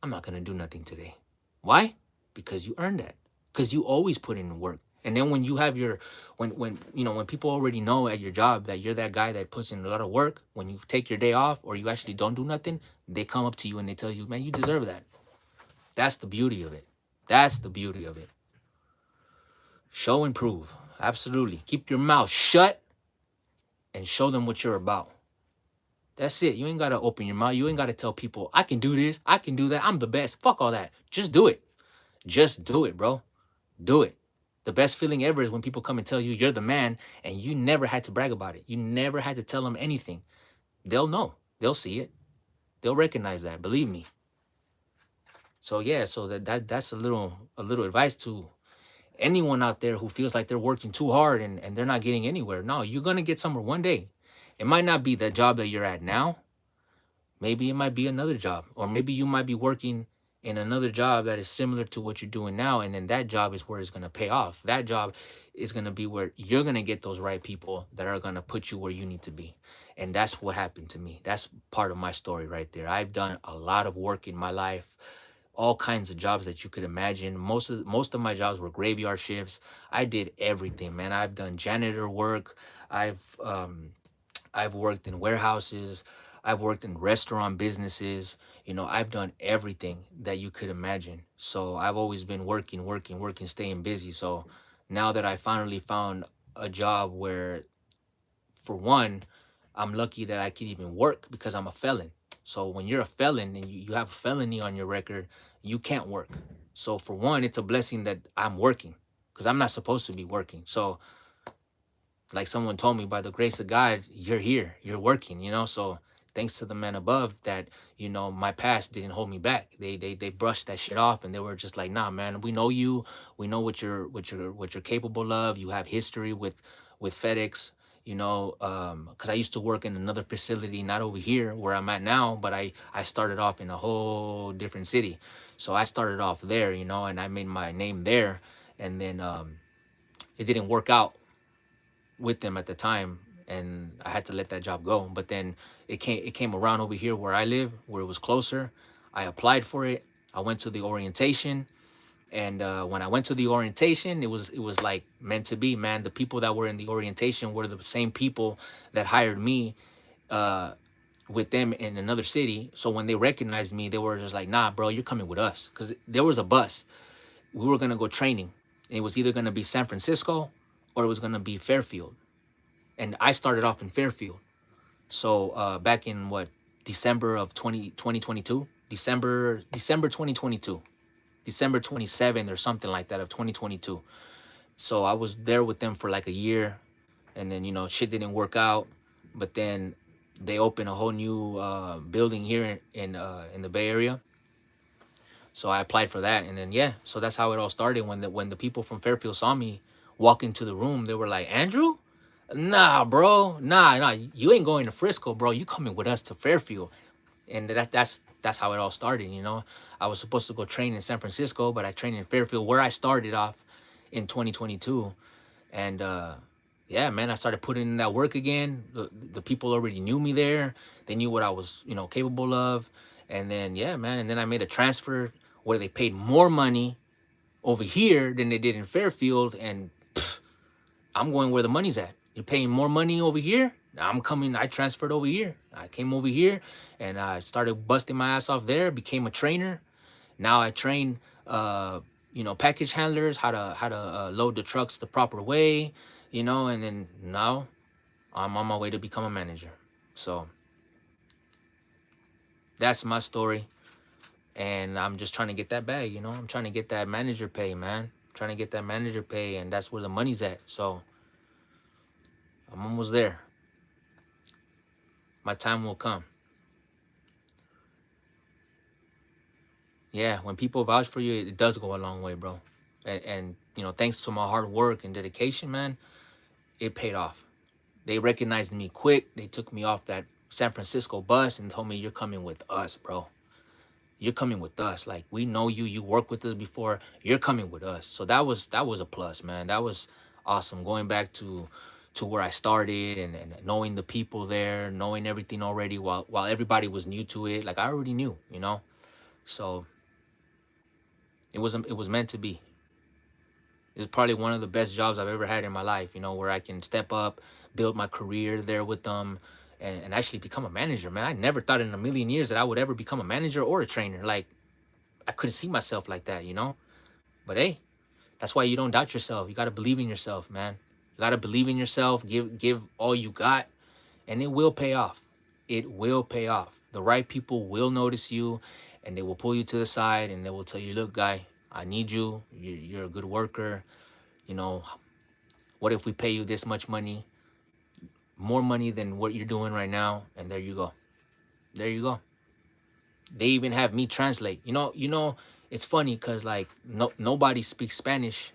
I'm not going to do nothing today. Why? Because you earned that. Because you always put in the work. And then when you have when people already know at your job that you're that guy that puts in a lot of work, when you take your day off or you actually don't do nothing, they come up to you and they tell you, man, you deserve that. That's the beauty of it. That's the beauty of it. Show and prove. Absolutely. Keep your mouth shut and show them what you're about. That's it. You ain't got to open your mouth. You ain't got to tell people, I can do this. I can do that. I'm the best. Fuck all that. Just do it. Just do it, bro. Do it. The best feeling ever is when people come and tell you you're the man and you never had to brag about it. You never had to tell them anything. They'll know. They'll see it. They'll recognize that. Believe me. So yeah, so that's a little advice to anyone out there who feels like they're working too hard and they're not getting anywhere. No, you're going to get somewhere one day. It might not be the job that you're at now. Maybe it might be another job. Or maybe you might be working in another job that is similar to what you're doing now, and then that job is where it's going to pay off. That job is going to be where you're going to get those right people that are going to put you where you need to be. And that's what happened to me. That's part of my story right there. I've done a lot of work in my life, all kinds of jobs that you could imagine. Most of my jobs were graveyard shifts. I did everything, man. I've done janitor work. I've worked in warehouses. I've worked in restaurant businesses. I've done everything that you could imagine. So I've always been working, working, working, staying busy. So now that I finally found a job where, for one, I'm lucky that I can even work because I'm a felon. So when you're a felon and you have a felony on your record, you can't work. So for one, it's a blessing that I'm working because I'm not supposed to be working. So like someone told me, by the grace of God, you're here, you're working. So thanks to the man above that, my past didn't hold me back. They brushed that shit off, and they were just like, nah, man, we know you. We know what you're capable of. You have history with FedEx. Because I used to work in another facility, not over here where I'm at now, but I started off in a whole different city. So I started off there, and I made my name there. And then it didn't work out with them at the time, and I had to let that job go. But then it came around over here where I live, where it was closer. I applied for it. I went to the orientation, and when I went to the orientation, it was like meant to be, man. The people that were in the orientation were the same people that hired me uh, with them in another city. So when they recognized me, they were just like, "Nah, bro, you're coming with us," because there was a bus. We were gonna go training. It was either gonna be San Francisco or it was gonna be Fairfield, and I started off in Fairfield. So back in what, December of 2022, December 2022, December 27th or something like that of 2022. So I was there with them for like a year, and then shit didn't work out. But then they opened a whole new building here in the Bay Area. So I applied for that, and then yeah, so that's how it all started. When the people from Fairfield saw me walk into the room, they were like, "Andrew, nah, bro, nah, you ain't going to Frisco, bro. You coming with us to Fairfield." And that's how it all started. I was supposed to go train in San Francisco, but I trained in Fairfield, where I started off in 2022. And yeah, man, I started putting in that work again. The people already knew me there. They knew what I was, capable of. And then yeah, man, and then I made a transfer where they paid more money over here than they did in Fairfield, and I'm going where the money's at. You're paying more money over here. I'm coming. I transferred over here. I came over here, and I started busting my ass off there. Became a trainer. Now I train, package handlers how to load the trucks the proper way, and then now I'm on my way to become a manager. So that's my story, and I'm just trying to get that bag. I'm trying to get that manager pay, man. Trying to get that manager pay, and that's where the money's at. So I'm almost there. My time will come. Yeah, when people vouch for you, it does go a long way, bro. And thanks to my hard work and dedication, man, it paid off. They recognized me quick. They took me off that San Francisco bus and told me, "You're coming with us, bro. You're coming with us. Like, we know you. You worked with us before. You're coming with us." So that was a plus, man. That was awesome. Going back to where I started, and knowing the people there, knowing everything already, while everybody was new to it. Like, I already knew. So it was meant to be. It's probably one of the best jobs I've ever had in my life, where I can step up, build my career there with them, and actually become a manager, man. I never thought in a million years that I would ever become a manager or a trainer. Like, I couldn't see myself like that. But hey, that's why you don't doubt yourself. You got to believe in yourself, man. You got to believe in yourself, give all you got, and it will pay off. It will pay off. The right people will notice you, and they will pull you to the side, and they will tell you, "Look, guy, I need you. You're a good worker. You know, what if we pay you this much money, more money than what you're doing right now?" And there you go. There you go. They even have me translate. It's funny because, like, nobody speaks Spanish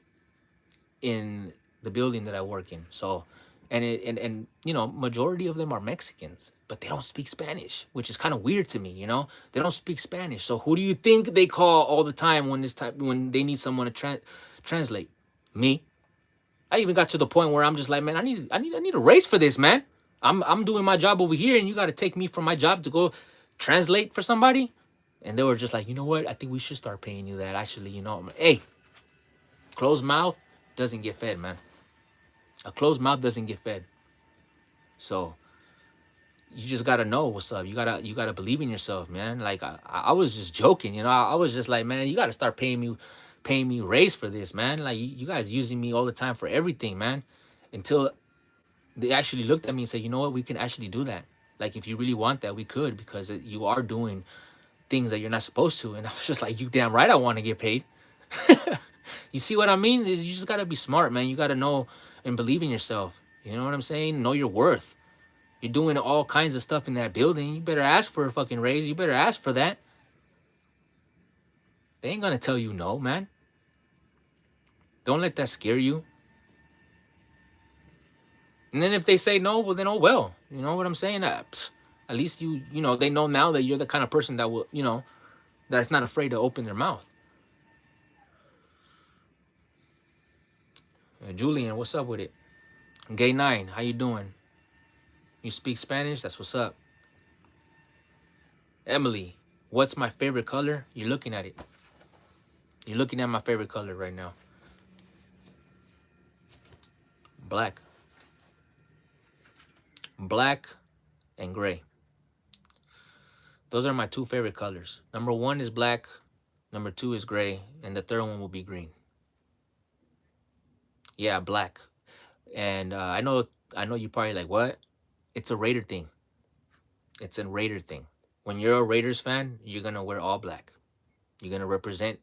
in the building that I work in. So and you know, majority of them are Mexicans, but they don't speak Spanish, which is kind of weird to me. You know, they don't speak Spanish. So who do you think they call all the time when they need someone to translate? Me. I even got to the point where I'm just like, man, I need a raise for this, man. I'm doing my job over here, and you got to take me from my job to go translate for somebody. And they were just like, you know what? I think we should start paying you that. Actually, you know, hey, closed mouth doesn't get fed, man. A closed mouth doesn't get fed. So you just gotta know what's up. You gotta believe in yourself, man. Like I was just joking, you know. I was just like, man, you gotta start paying me raise for this, man. Like you guys using me all the time for everything, man. Until they actually looked at me and said, you know what, we can actually do that. Like if you really want that, we could, because you are doing things that you're not supposed to. And I was just like, you damn right I want to get paid. You see what I mean? You just gotta be smart, man. You gotta know and believe in yourself. You know what I'm saying? Know your worth. You're doing all kinds of stuff in that building. You better ask for a fucking raise. You better ask for that. They ain't gonna tell you no, man. Don't let that scare you. And then if they say no, well then oh well. You know what I'm saying? At least you know they know now that you're the kind of person that will, you know, that's not afraid to open their mouth. Julian, what's up with it? Gay 9, how you doing? You speak Spanish? That's what's up. Emily, what's my favorite color? You're looking at it. You're looking at my favorite color right now. Black. Black and gray. Those are my two favorite colors. Number one is black. Number two is gray. And the third one will be green. Yeah, black. And I know you probably like, what? It's a Raider thing. It's a Raider thing. When you're a Raiders fan, you're gonna wear all black. You're gonna represent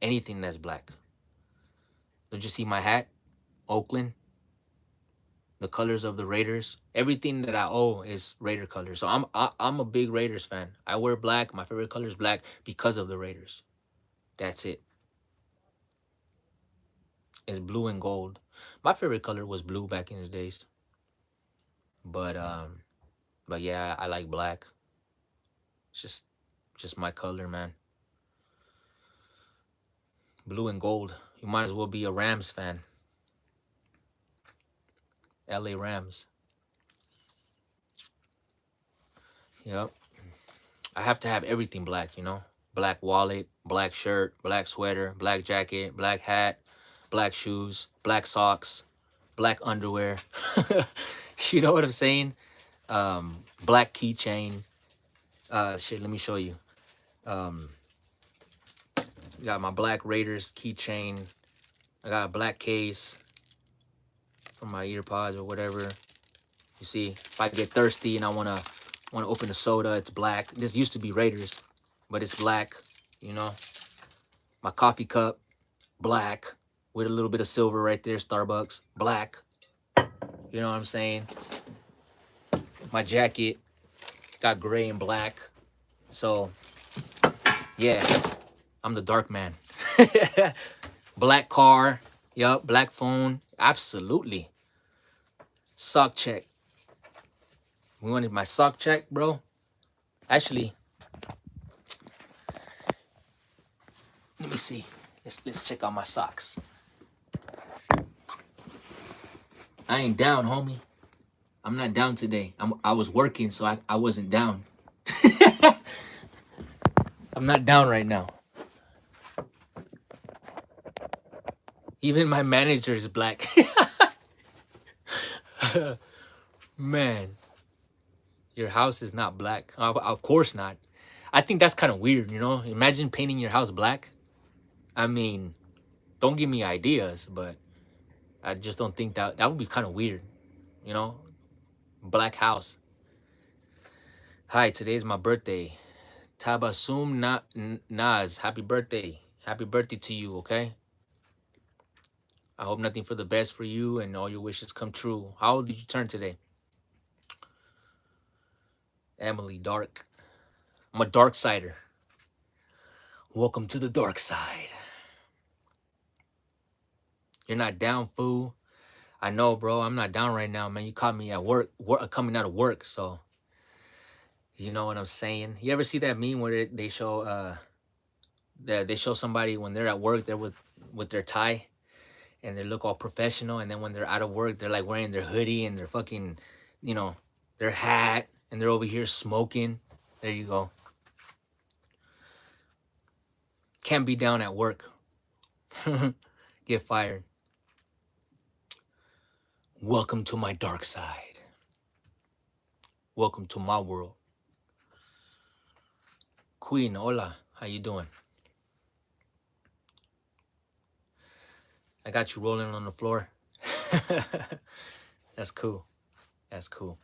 anything that's black. Don't you see my hat? Oakland, the colors of the Raiders. Everything that I owe is Raider colors. So I'm a big Raiders fan. I wear black. My favorite color is black because of the Raiders. That's it. It's blue and gold. My favorite color was blue back in the days. But yeah, I like black. It's just my color, man. Blue and gold. You might as well be a Rams fan. LA Rams. Yep. I have to have everything black, you know? Black wallet, black shirt, black sweater, black jacket, black hat, black shoes, black socks, black underwear. You know what I'm saying? Black keychain. Shit, let me show you. Um, got my black Raiders keychain. I got a black case for my ear pods or whatever. You see, if I get thirsty and I wanna open a soda, it's black. This used to be Raiders, but it's black. You know, my coffee cup, black, with a little bit of silver right there. Starbucks, black. You know what I'm saying? My jacket got gray and black. So yeah, I'm the dark man. Black car. Yup, black phone. Absolutely. Sock check. We wanted my sock check, bro. Actually, let me see. Let's check out my socks. I ain't down, homie. I'm not down today. I was working, so I wasn't down. I'm not down right now. Even my manager is black. Man, your house is not black. Of course not. I think that's kind of weird, you know? Imagine painting your house black. I mean, don't give me ideas, but I just don't think that would be kind of weird, you know? Black house. Hi, today's my birthday. Tabasum Naz. Happy birthday. Happy birthday to you, okay? I hope nothing for the best for you and all your wishes come true. How old did you turn today? Emily, dark. I'm a dark sider. Welcome to the dark side. You're not down, fool. I know, bro. I'm not down right now, man. You caught me at work coming out of work, so you know what I'm saying. You ever see that meme where they show that they show somebody when they're at work, they're with their tie and they look all professional, and then when they're out of work, they're like wearing their hoodie and their fucking, you know, their hat, and they're over here smoking. There you go. Can't be down at work. Get fired. Welcome to my dark side. Welcome to my world. Queen, hola. How you doing? I got you rolling on the floor. That's cool. That's cool.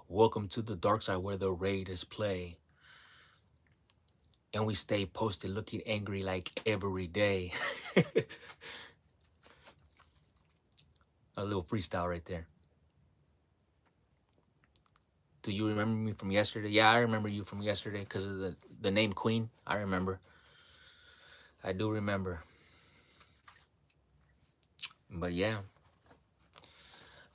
Welcome to the dark side where the raiders play. And we stay posted looking angry like every day. A little freestyle right there. Do you remember me from yesterday? Yeah, I remember you from yesterday because of the name Queen. I remember. I do remember. But yeah,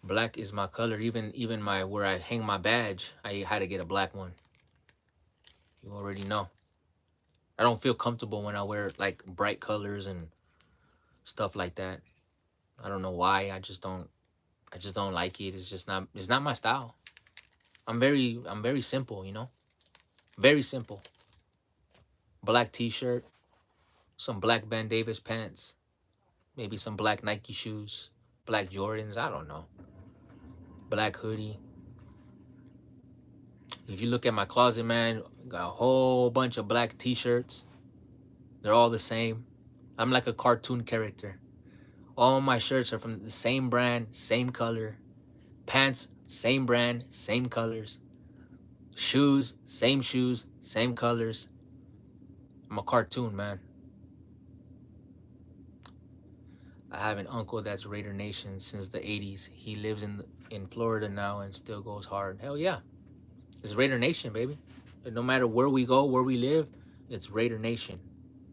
black is my color. Even my where I hang my badge, I had to get a black one. You already know. I don't feel comfortable when I wear like bright colors and stuff like that. I don't know why. I just don't like it. It's not my style. I'm very simple, you know? Very simple. Black t-shirt, some black Ben Davis pants, maybe some black Nike shoes, black Jordans, I don't know. Black hoodie. If you look at my closet, man, got a whole bunch of black t-shirts. They're all the same. I'm like a cartoon character. All my shirts are from the same brand, same color. Pants, same brand, same colors. Shoes, same colors. I'm a cartoon, man. I have an uncle that's Raider Nation since the 80s. He lives in Florida now and still goes hard. Hell yeah. It's Raider Nation, baby. And no matter where we go, where we live, it's Raider Nation.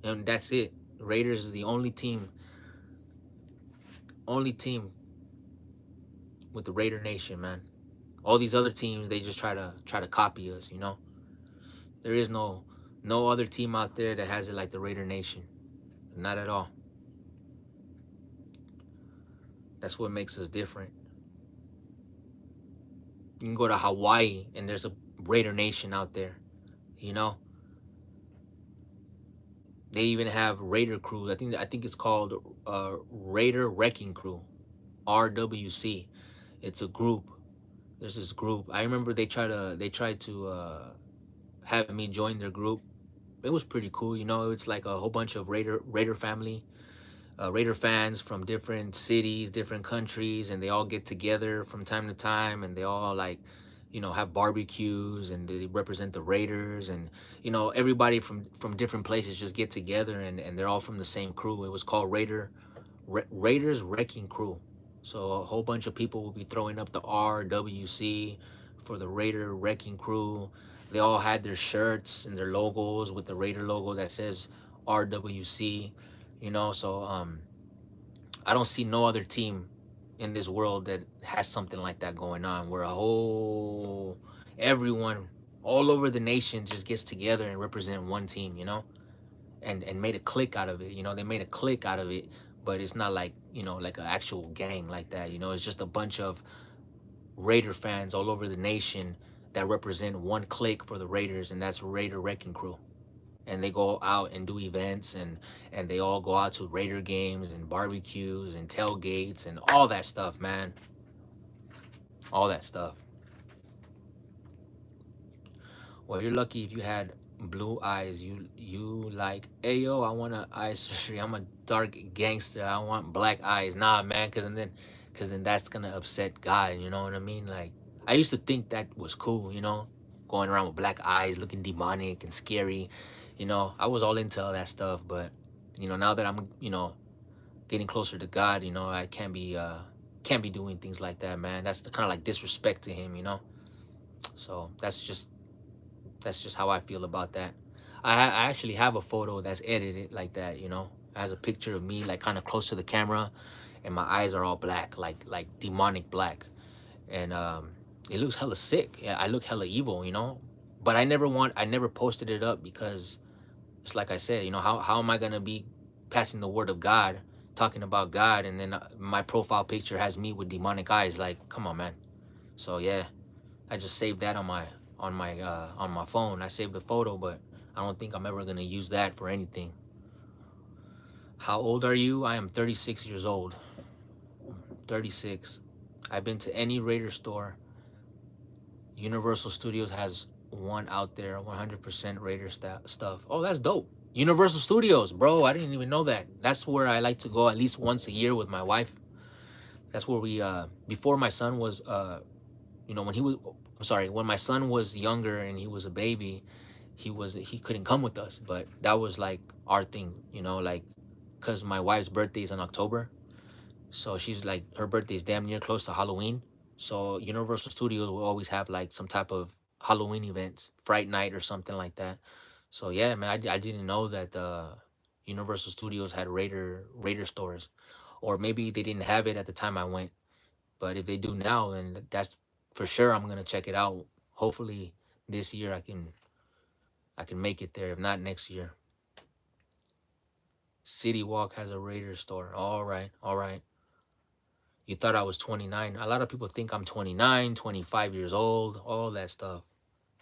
And that's it. Raiders is the only team with the Raider Nation, man. All these other teams, they just try to copy us, you know? There is no other team out there that has it like the Raider Nation. Not at all. That's what makes us different. You can go to Hawaii and there's a Raider Nation out there, you know? They even have Raider crews. I think it's called Raider Wrecking Crew, RWC. It's a group. There's this group. I remember they tried to have me join their group. It was pretty cool, you know. It's like a whole bunch of Raider family, Raider fans from different cities, different countries, and they all get together from time to time, and they all like, you know, have barbecues, and they represent the Raiders, and you know, everybody from different places just get together, and they're all from the same crew. It was called Raiders Wrecking Crew. So a whole bunch of people will be throwing up the RWC for the Raider Wrecking Crew. They all had their shirts and their logos with the Raider logo that says RWC, you know. So I don't see no other team in this world that has something like that going on, where everyone all over the nation just gets together and represent one team, you know, and made a clique out of it. You know, they made a clique out of it, but it's not like, you know, like an actual gang like that. You know, it's just a bunch of Raider fans all over the nation that represent one clique for the Raiders, and that's Raider Wrecking Crew. And they go out and do events, and they all go out to Raider games and barbecues and tailgates and all that stuff, man. All that stuff. Well, you're lucky if you had blue eyes. You like, hey yo, I want a eye surgery. I'm a dark gangster. I want black eyes. Nah, man, cause then that's gonna upset God. You know what I mean? Like, I used to think that was cool. You know, going around with black eyes, looking demonic and scary. You know, I was all into all that stuff. But you know, now that I'm, you know, getting closer to God, you know, I can't be doing things like that, man. That's the kind of like disrespect to Him. You know, so that's just how I feel about that. I actually have a photo that's edited like that, you know. It has a picture of me like kind of close to the camera, and my eyes are all black, like demonic black, and it looks hella sick. Yeah, I look hella evil, you know. But I never posted it up because it's like I said, you know, how am I gonna be passing the word of God, talking about God, and then my profile picture has me with demonic eyes? Like, come on, man. So yeah, I just saved that on my phone. I saved the photo, but I don't think I'm ever gonna use that for anything. How old are you? I am 36 years old. 36. I've been to any Raider store. Universal Studios has one out there, 100% Raider stuff. Oh, that's dope. Universal Studios, bro. I didn't even know that. That's where I like to go at least once a year with my wife. That's where we before my son was you know, when he was, I'm sorry, when my son was younger and he was a baby, he couldn't come with us, but that was like our thing, you know, like cuz my wife's birthday is in October. So she's like, her birthday is damn near close to Halloween. So Universal Studios will always have like some type of Halloween events, Fright Night or something like that. So yeah, man, I didn't know that Universal Studios had Raider stores, or maybe they didn't have it at the time I went. But if they do now, then that's for sure. I'm gonna check it out. Hopefully this year I can make it there. If not next year. City Walk has a Raider store. All right, all right. You thought I was 29. A lot of people think I'm 29, 25 years old, all that stuff.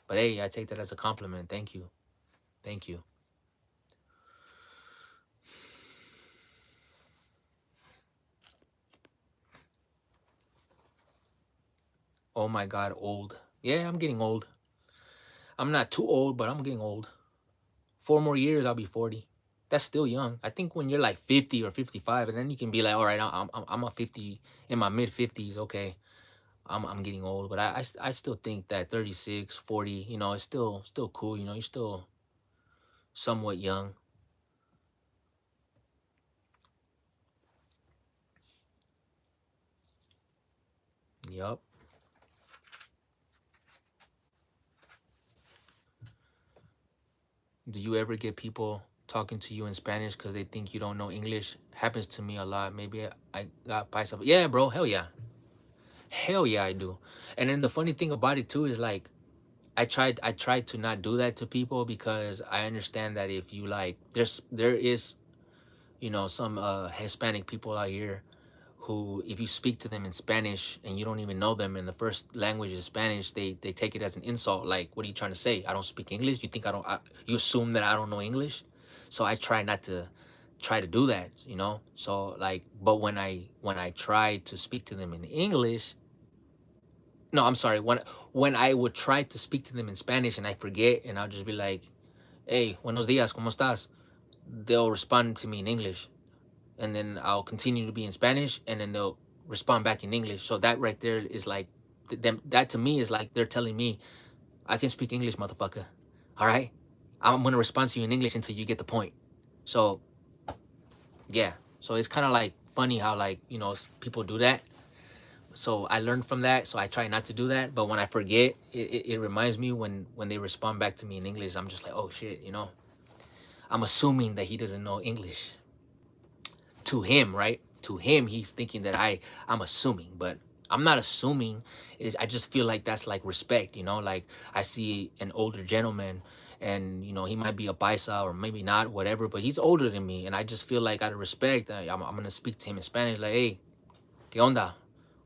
But hey, I take that as a compliment. Thank you. Thank you. Oh my God, old. Yeah, I'm getting old. I'm not too old, but I'm getting old. 4 more years, I'll be 40. That's still young. I think when you're like 50 or 55, and then you can be like, all right, I'm a 50 in my mid 50s. Okay, I'm getting old, but I still think that 36, 40, you know, it's still cool. You know, you're still somewhat young. Yup. Do you ever get people talking to you in Spanish because they think you don't know English? Happens to me a lot. Maybe I got paisa. Yeah, bro. Hell yeah. Hell yeah, I do. And then the funny thing about it too is like I tried to not do that to people because I understand that if you like there is, you know, some Hispanic people out here who, if you speak to them in Spanish and you don't even know them and the first language is Spanish, they take it as an insult. Like, what are you trying to say? I don't speak English? You think you assume that I don't know English? So I try not to try to do that, you know? So like, but when I try to speak to them in English, no, I'm sorry, when I would try to speak to them in Spanish and I forget and I'll just be like, hey, buenos dias, ¿cómo estás? They'll respond to me in English, and then I'll continue to be in Spanish, and then they'll respond back in English. So that right there is like, them. That to me is like they're telling me, I can speak English, motherfucker. All right, I'm gonna respond to you in English until you get the point. So yeah, so it's kind of like funny how, like, you know, people do that. So I learned from that. So I try not to do that. But when I forget, it reminds me when they respond back to me in English. I'm just like, oh shit, you know. I'm assuming that he doesn't know English. To him, right? To him, he's thinking that I'm assuming, but I'm not assuming. I just feel like that's like respect, you know. Like, I see an older gentleman, and you know, he might be a paisa or maybe not, whatever, but he's older than me, and I just feel like out of respect, I'm gonna speak to him in Spanish, like, hey, qué onda,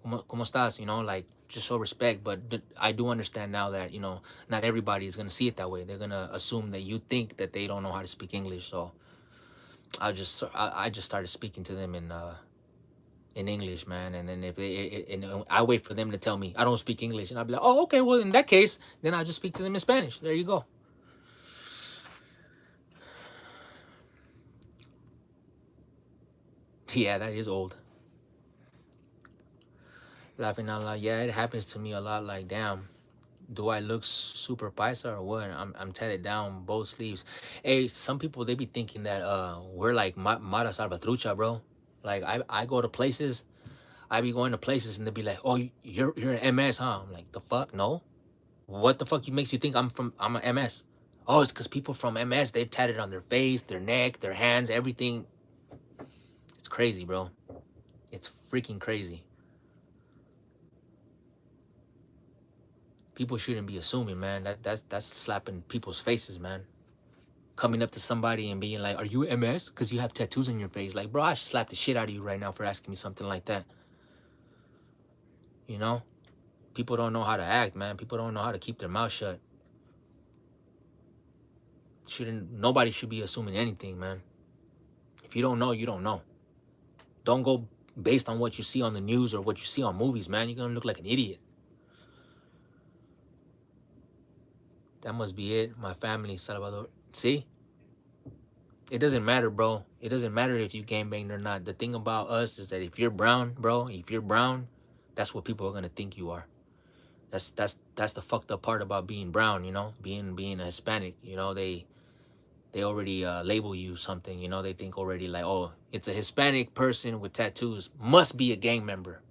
cómo estás, you know, like, just show respect. But I do understand now that, you know, not everybody is gonna see it that way. They're gonna assume that you think that they don't know how to speak English. So I just started speaking to them in English, man. And then if and I wait for them to tell me I don't speak English, and I'll be like, oh, okay, well in that case, then I'll just speak to them in Spanish. There you go. Yeah, that is old. Laughing out loud. Yeah, it happens to me a lot. Like, damn, do I look super paisa or what? I'm tatted down both sleeves. Hey, some people, they be thinking that we're like Mara Salvatrucha, bro. Like, I go to places, I be going to places, and they be like, oh, you're an MS, huh? I'm like, the fuck, no. What the fuck makes you think I'm an MS? Oh, it's because people from MS, they've tatted on their face, their neck, their hands, everything. It's crazy, bro. It's freaking crazy. People shouldn't be assuming, man. That's slapping people's faces, man. Coming up to somebody and being like, "Are you MS? Because you have tattoos on your face." Like, bro, I should slap the shit out of you right now for asking me something like that. You know, people don't know how to act, man. People don't know how to keep their mouth shut. Nobody should be assuming anything, man. If you don't know, you don't know. Don't go based on what you see on the news or what you see on movies, man. You're gonna look like an idiot. That must be it. My family, Salvador. See? It doesn't matter, bro. It doesn't matter if you gangbanged or not. The thing about us is that if you're brown, bro, if you're brown, that's what people are gonna think you are. That's the fucked up part about being brown, you know, being a Hispanic. You know, they already label you something. You know, they think already like, oh, it's a Hispanic person with tattoos, must be a gang member,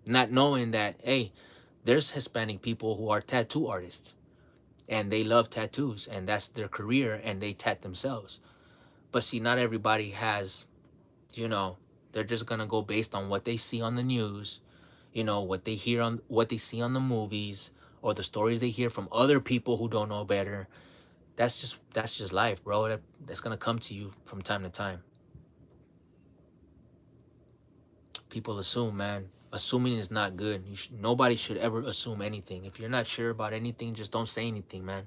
not knowing that, hey, there's Hispanic people who are tattoo artists and they love tattoos and that's their career and they tat themselves. But see, not everybody has, you know, they're just gonna go based on what they see on the news, you know, what they see on the movies or the stories they hear from other people who don't know better. That's just life, bro. That's gonna come to you from time to time. People assume, man. Assuming is not good. Nobody should ever assume anything. If you're not sure about anything, just don't say anything, man.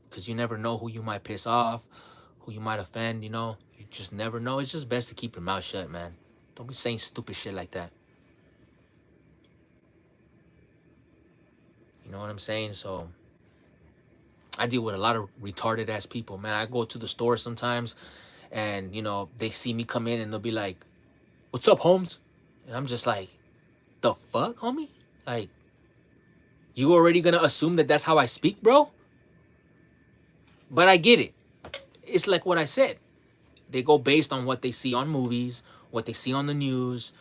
Because you never know who you might piss off, who you might offend, you know. You just never know. It's just best to keep your mouth shut, man. Don't be saying stupid shit like that. You know what I'm saying? So I deal with a lot of retarded ass people, man. I go to the store sometimes and, you know, they see me come in and they'll be like, "What's up, Holmes?" And I'm just like, "The fuck, homie? Like, you already gonna assume that that's how I speak, bro?" But I get it. It's like what I said. They go based on what they see on movies, what they see on the news,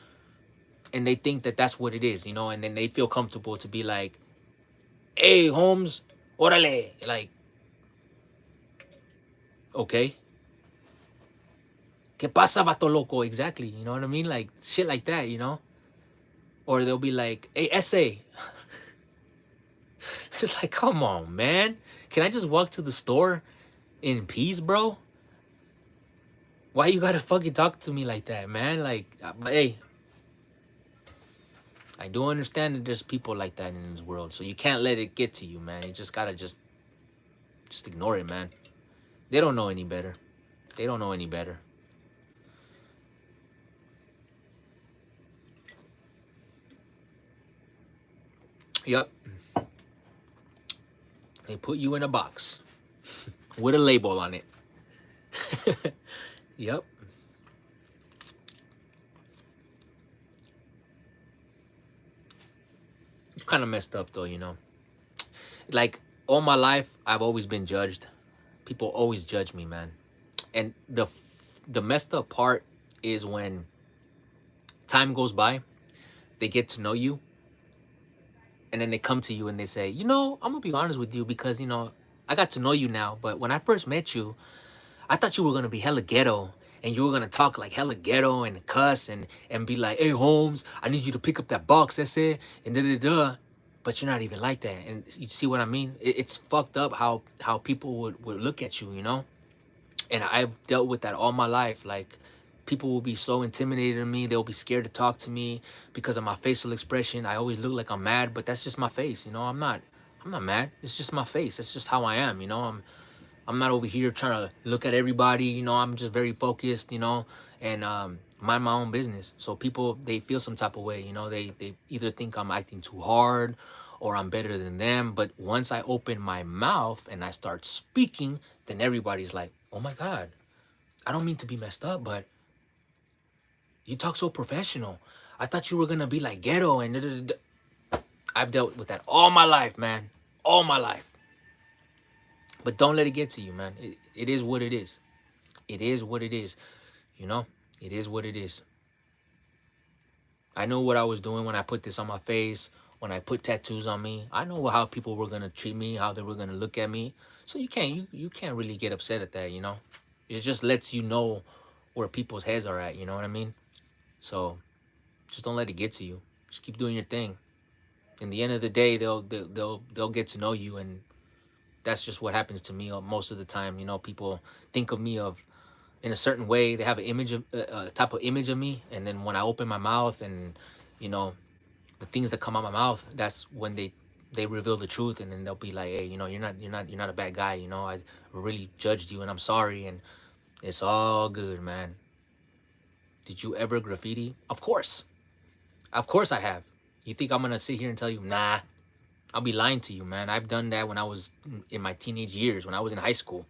and they think that that's what it is, you know, and then they feel comfortable to be like, "Hey, Holmes, orale." Like, okay. ¿Qué pasa, vato loco? Exactly. You know what I mean? Like, shit like that, you know? Or they'll be like, "Hey, essay." It's like, come on, man. Can I just walk to the store in peace, bro? Why you gotta fucking talk to me like that, man? Like, hey, I do understand that there's people like that in this world, so you can't let it get to you, man. You just gotta just ignore it, man. They don't know any better. They don't know any better. Yep. They put you in a box with a label on it. Yep. It's kind of messed up though, you know. Like all my life, I've always been judged. People always judge me, man. And the messed up part is when time goes by, they get to know you, and then they come to you and they say, "You know, I'm gonna be honest with you because you know I got to know you now, but when I first met you, I thought you were gonna be hella ghetto." And you were gonna talk like hella ghetto and cuss and be like, "Hey Holmes, I need you to pick up that box, that's it," and da da da. But you're not even like that. And you see what I mean? It's fucked up how people would look at you, you know? And I've dealt with that all my life. Like people will be so intimidated of me, they'll be scared to talk to me because of my facial expression. I always look like I'm mad, but that's just my face, you know. I'm not mad. It's just my face. That's just how I am, you know. I'm not over here trying to look at everybody, you know. I'm just very focused, you know, and mind my own business. So people, they feel some type of way, you know. They either think I'm acting too hard or I'm better than them. But once I open my mouth and I start speaking, then everybody's like, "Oh my God, I don't mean to be messed up, but you talk so professional. I thought you were gonna be like ghetto and da, da, da, da." I've dealt with that all my life, man. All my life. But don't let it get to you, man. It is what it is. It is what it is. You know? It is what it is. I know what I was doing when I put this on my face, when I put tattoos on me. I know how people were gonna treat me, how they were gonna look at me. So you can't really get upset at that, you know. It just lets you know where people's heads are at, you know what I mean? So just don't let it get to you. Just keep doing your thing. In the end of the day, they'll get to know you, and that's just what happens to me most of the time. You know, people think of me of in a certain way. They have an image of a type of image of me, and then when I open my mouth and you know the things that come out my mouth, that's when they reveal the truth, and then they'll be like, hey, you know, you're not a bad guy. You know, I really judged you, and I'm sorry, and it's all good, man. Did you ever graffiti? Of course I have. You think I'm gonna sit here and tell you, nah? I'll be lying to you, man. I've done that when I was in my teenage years, when I was in high school.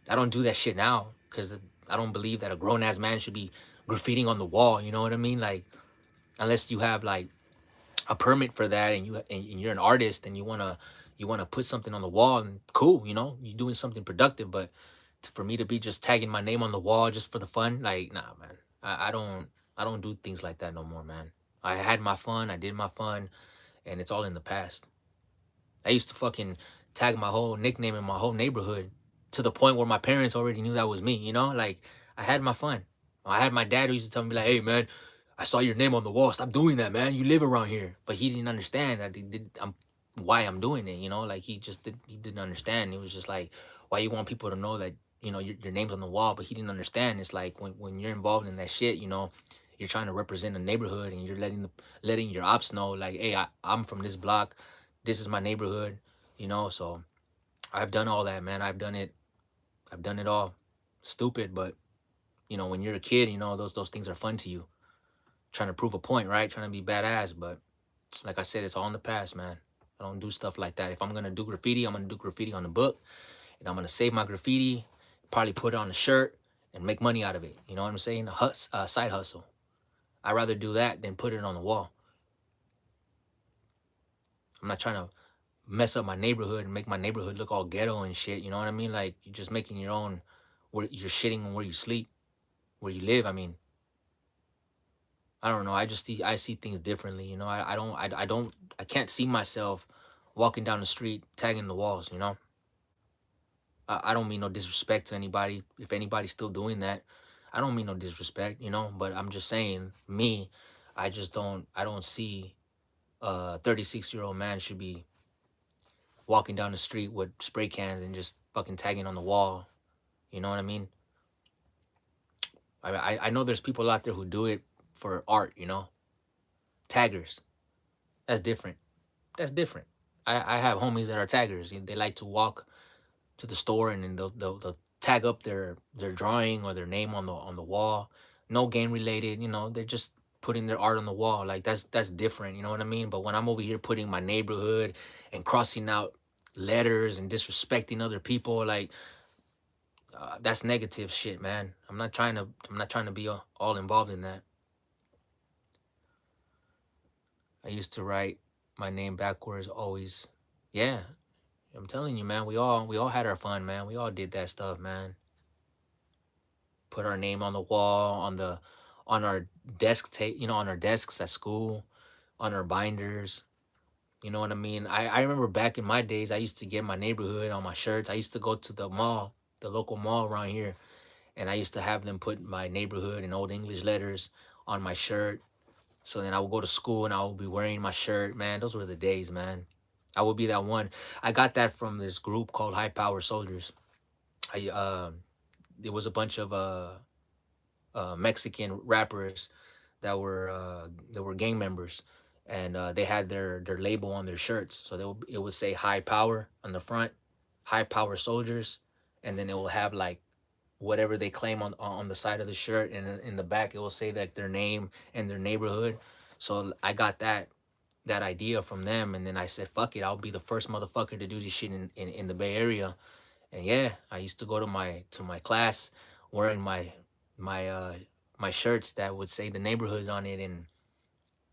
I don't do that shit now because I don't believe that a grown ass man should be graffitiing on the wall. You know what I mean? Like, unless you have like a permit for that and you're an artist and you wanna put something on the wall, and cool, you know, you're doing something productive. But for me to be just tagging my name on the wall just for the fun, like, nah, man. I don't do things like that no more, man. I had my fun, I did my fun, and it's all in the past. I used to fucking tag my whole nickname in my whole neighborhood to the point where my parents already knew that was me, you know? Like, I had my fun. I had my dad who used to tell me, like, hey, man, I saw your name on the wall. Stop doing that, man. You live around here. But he didn't understand that why I'm doing it, you know? Like, he didn't understand. He was just like, why you want people to know that, you know, your name's on the wall? But he didn't understand. It's like when you're involved in that shit, you know, you're trying to represent a neighborhood and you're letting your ops know, like, hey, I'm from this block, this is my neighborhood, you know. So I've done all that, man. I've done it all. Stupid, but you know, when you're a kid, you know, those things are fun to you. Trying to prove a point, right? Trying to be badass. But like I said, it's all in the past, man. I don't do stuff like that. If I'm gonna do graffiti, I'm gonna do graffiti on the book, and I'm gonna save my graffiti, probably put it on a shirt and make money out of it. You know what I'm saying? Side hustle. I'd rather do that than put it on the wall. I'm not trying to mess up my neighborhood and make my neighborhood look all ghetto and shit. You know what I mean? Like, you're just making your own, where you're shitting on where you sleep, where you live. I mean, I don't know. I see things differently. You know, I can't see myself walking down the street tagging the walls. You know, I don't mean no disrespect to anybody. If anybody's still doing that, I don't mean no disrespect. You know, but I'm just saying, me, I don't see a 36-year-old man should be walking down the street with spray cans and just fucking tagging on the wall. You know what I mean? I know there's people out there who do it for art, you know? Taggers. That's different. That's different. I have homies that are taggers. They like to walk to the store and then they'll tag up their drawing or their name on the wall. No game related, you know, they're just putting their art on the wall. Like, that's different, you know what I mean? But when I'm over here putting my neighborhood and crossing out letters and disrespecting other people, like, that's negative shit, man. I'm not trying to be all involved in that. I used to write my name backwards always. Yeah, I'm telling you, man. We all had our fun, man. We all did that stuff, man. Put our name on the wall, on our you know, on our desks at school, on our binders. You know what I mean? I remember back in my days, I used to get my neighborhood on my shirts. I used to go to the mall, the local mall around here, and I used to have them put my neighborhood in old English letters on my shirt. So then I would go to school and I would be wearing my shirt. Man, those were the days, man. I would be that one. I got that from this group called High Power Soldiers. I There was a bunch of Mexican rappers that were gang members, and they had their label on their shirts. So it would say High Power on the front, High Power Soldiers, and then it will have like whatever they claim on the side of the shirt, and in the back it will say like their name and their neighborhood. So I got that idea from them, and then I said, fuck it, I'll be the first motherfucker to do this shit in the Bay Area. And yeah, I used to go to my class wearing my my shirts that would say the neighborhoods on it, and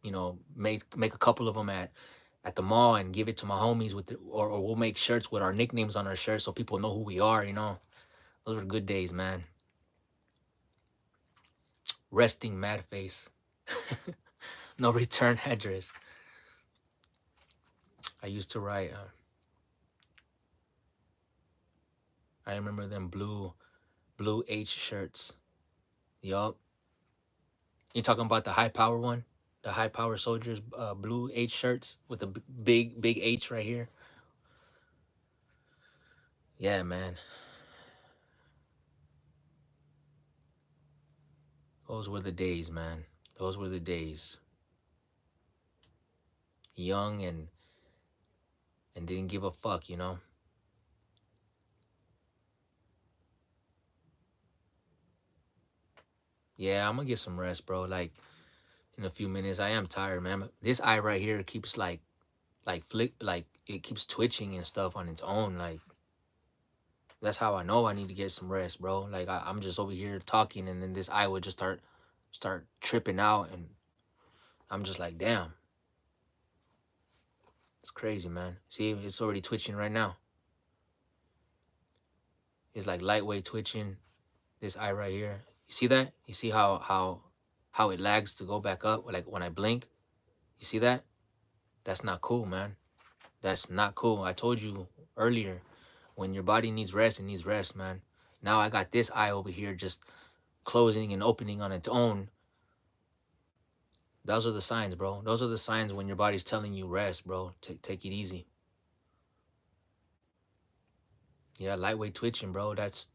you know, make a couple of them at the mall and give it to my homies or we'll make shirts with our nicknames on our shirts so people know who we are, you know. Those were good days, man. Resting mad face. No return address. I used to write. I remember them blue H shirts. Yup. You talking about the high power one? The high power soldiers, blue H shirts with the big H right here. Yeah, man. Those were the days, man. Those were the days. Young and didn't give a fuck, you know. Yeah, I'm gonna get some rest, bro. Like in a few minutes. I am tired, man. This eye right here keeps like flick, like it keeps twitching and stuff on its own. Like that's how I know I need to get some rest, bro. Like I'm just over here talking, and then this eye would just start tripping out, and I'm just like, damn, it's crazy, man. See, it's already twitching right now. It's like lightweight twitching. This eye right here. You see that? You see how it lags to go back up? Like when I blink, you see that? That's not cool, man. That's not cool. I told you earlier, when your body needs rest, it needs rest, man. Now I got this eye over here just closing and opening on its own. Those are the signs, bro. Those are the signs when your body's telling you rest, bro. Take it easy. Yeah, lightweight twitching, bro. That's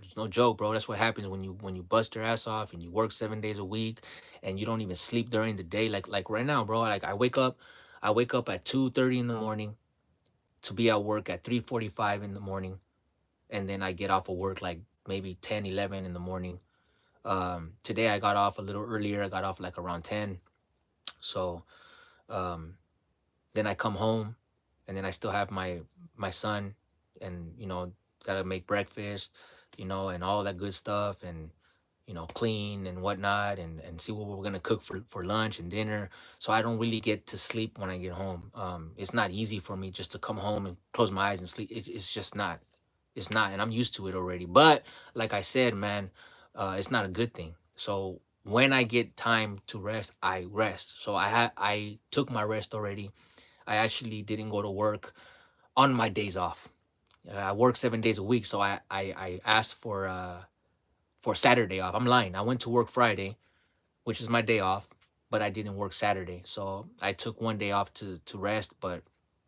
It's no joke, bro. That's what happens when you bust your ass off and you work 7 days a week and you don't even sleep during the day. Like right now, bro. Like I wake up at 2:30 in the morning to be at work at 3:45 in the morning, and then I get off of work like maybe 10, 11 in the morning. Today I got off a little earlier. I got off like around 10. So um, then I come home, and then I still have my son, and gotta make breakfast, and all that good stuff, and clean and whatnot, and see what we're gonna cook for lunch and dinner. So I don't really get to sleep when I get home. It's not easy for me just to come home and close my eyes and sleep. It's just not. It's not, and I'm used to it already. But like I said, man, it's not a good thing. So when I get time to rest, I rest. So I took my rest already. I actually didn't go to work on my days off. I work 7 days a week, so I asked for Saturday off. I'm lying. I went to work Friday, which is my day off, but I didn't work Saturday. So I took one day off to rest, but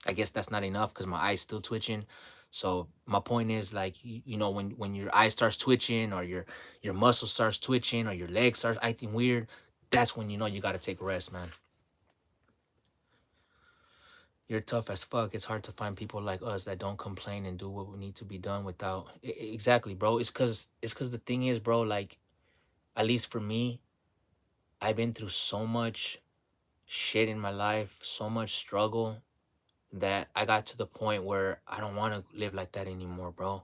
I guess that's not enough because my eye's still twitching. So my point is, like, when your eye starts twitching, or your muscle starts twitching, or your leg starts acting weird, that's when you got to take a rest, man. You're tough as fuck. It's hard to find people like us that don't complain and do what we need to be done without. Exactly, bro. It's cause the thing is, bro, like, at least for me, I've been through so much shit in my life, so much struggle, that I got to the point where I don't want to live like that anymore, bro.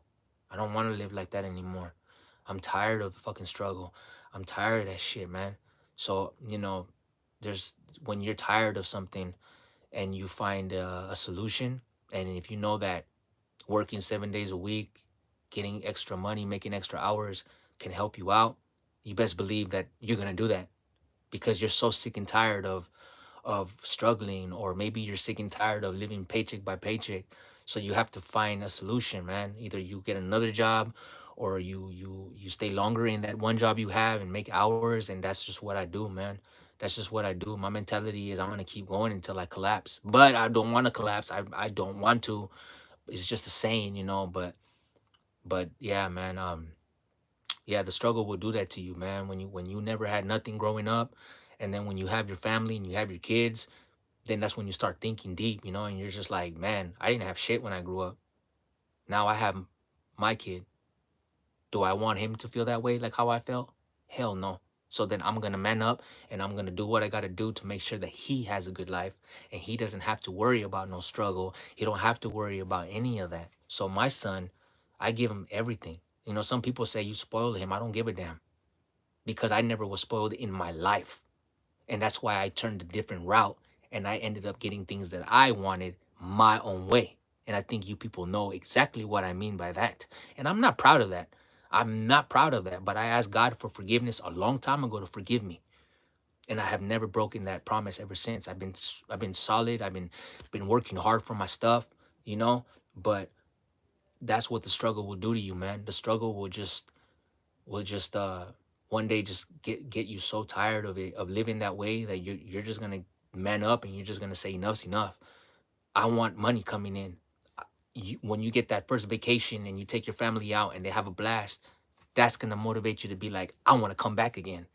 I don't want to live like that anymore. I'm tired of the fucking struggle. I'm tired of that shit, man. So, there's when you're tired of something and you find a solution, and if you know that working 7 days a week, getting extra money, making extra hours can help you out, you best believe that you're gonna do that, because you're so sick and tired of struggling, or maybe you're sick and tired of living paycheck by paycheck. So you have to find a solution, man. Either you get another job, or you stay longer in that one job you have and make hours. And that's just what I do, man. That's just what I do. My mentality is I'm gonna keep going until I collapse. But I don't want to collapse. I don't want to. It's just a saying, but yeah, man. Yeah, the struggle will do that to you, man. When you never had nothing growing up, and then when you have your family and you have your kids, then that's when you start thinking deep, and you're just like, man, I didn't have shit when I grew up. Now I have my kid. Do I want him to feel that way like how I felt? Hell no. So then I'm gonna man up, and I'm gonna do what I gotta do to make sure that he has a good life, and he doesn't have to worry about no struggle. He don't have to worry about any of that. So my son, I give him everything. Some people say you spoil him. I don't give a damn, because I never was spoiled in my life. And that's why I turned a different route, and I ended up getting things that I wanted my own way. And I think you people know exactly what I mean by that. And I'm not proud of that. I'm not proud of that. But I asked God for forgiveness a long time ago to forgive me. and I have never broken that promise ever since. I've been solid. Been working hard for my stuff, you know. But that's what the struggle will do to you, man. The struggle will just one day just get you so tired of it, of living that way, that you're just gonna man up and you're just gonna say enough's enough. I want money coming in. When you get that first vacation and you take your family out and they have a blast, that's going to motivate you to be like, I want to come back again.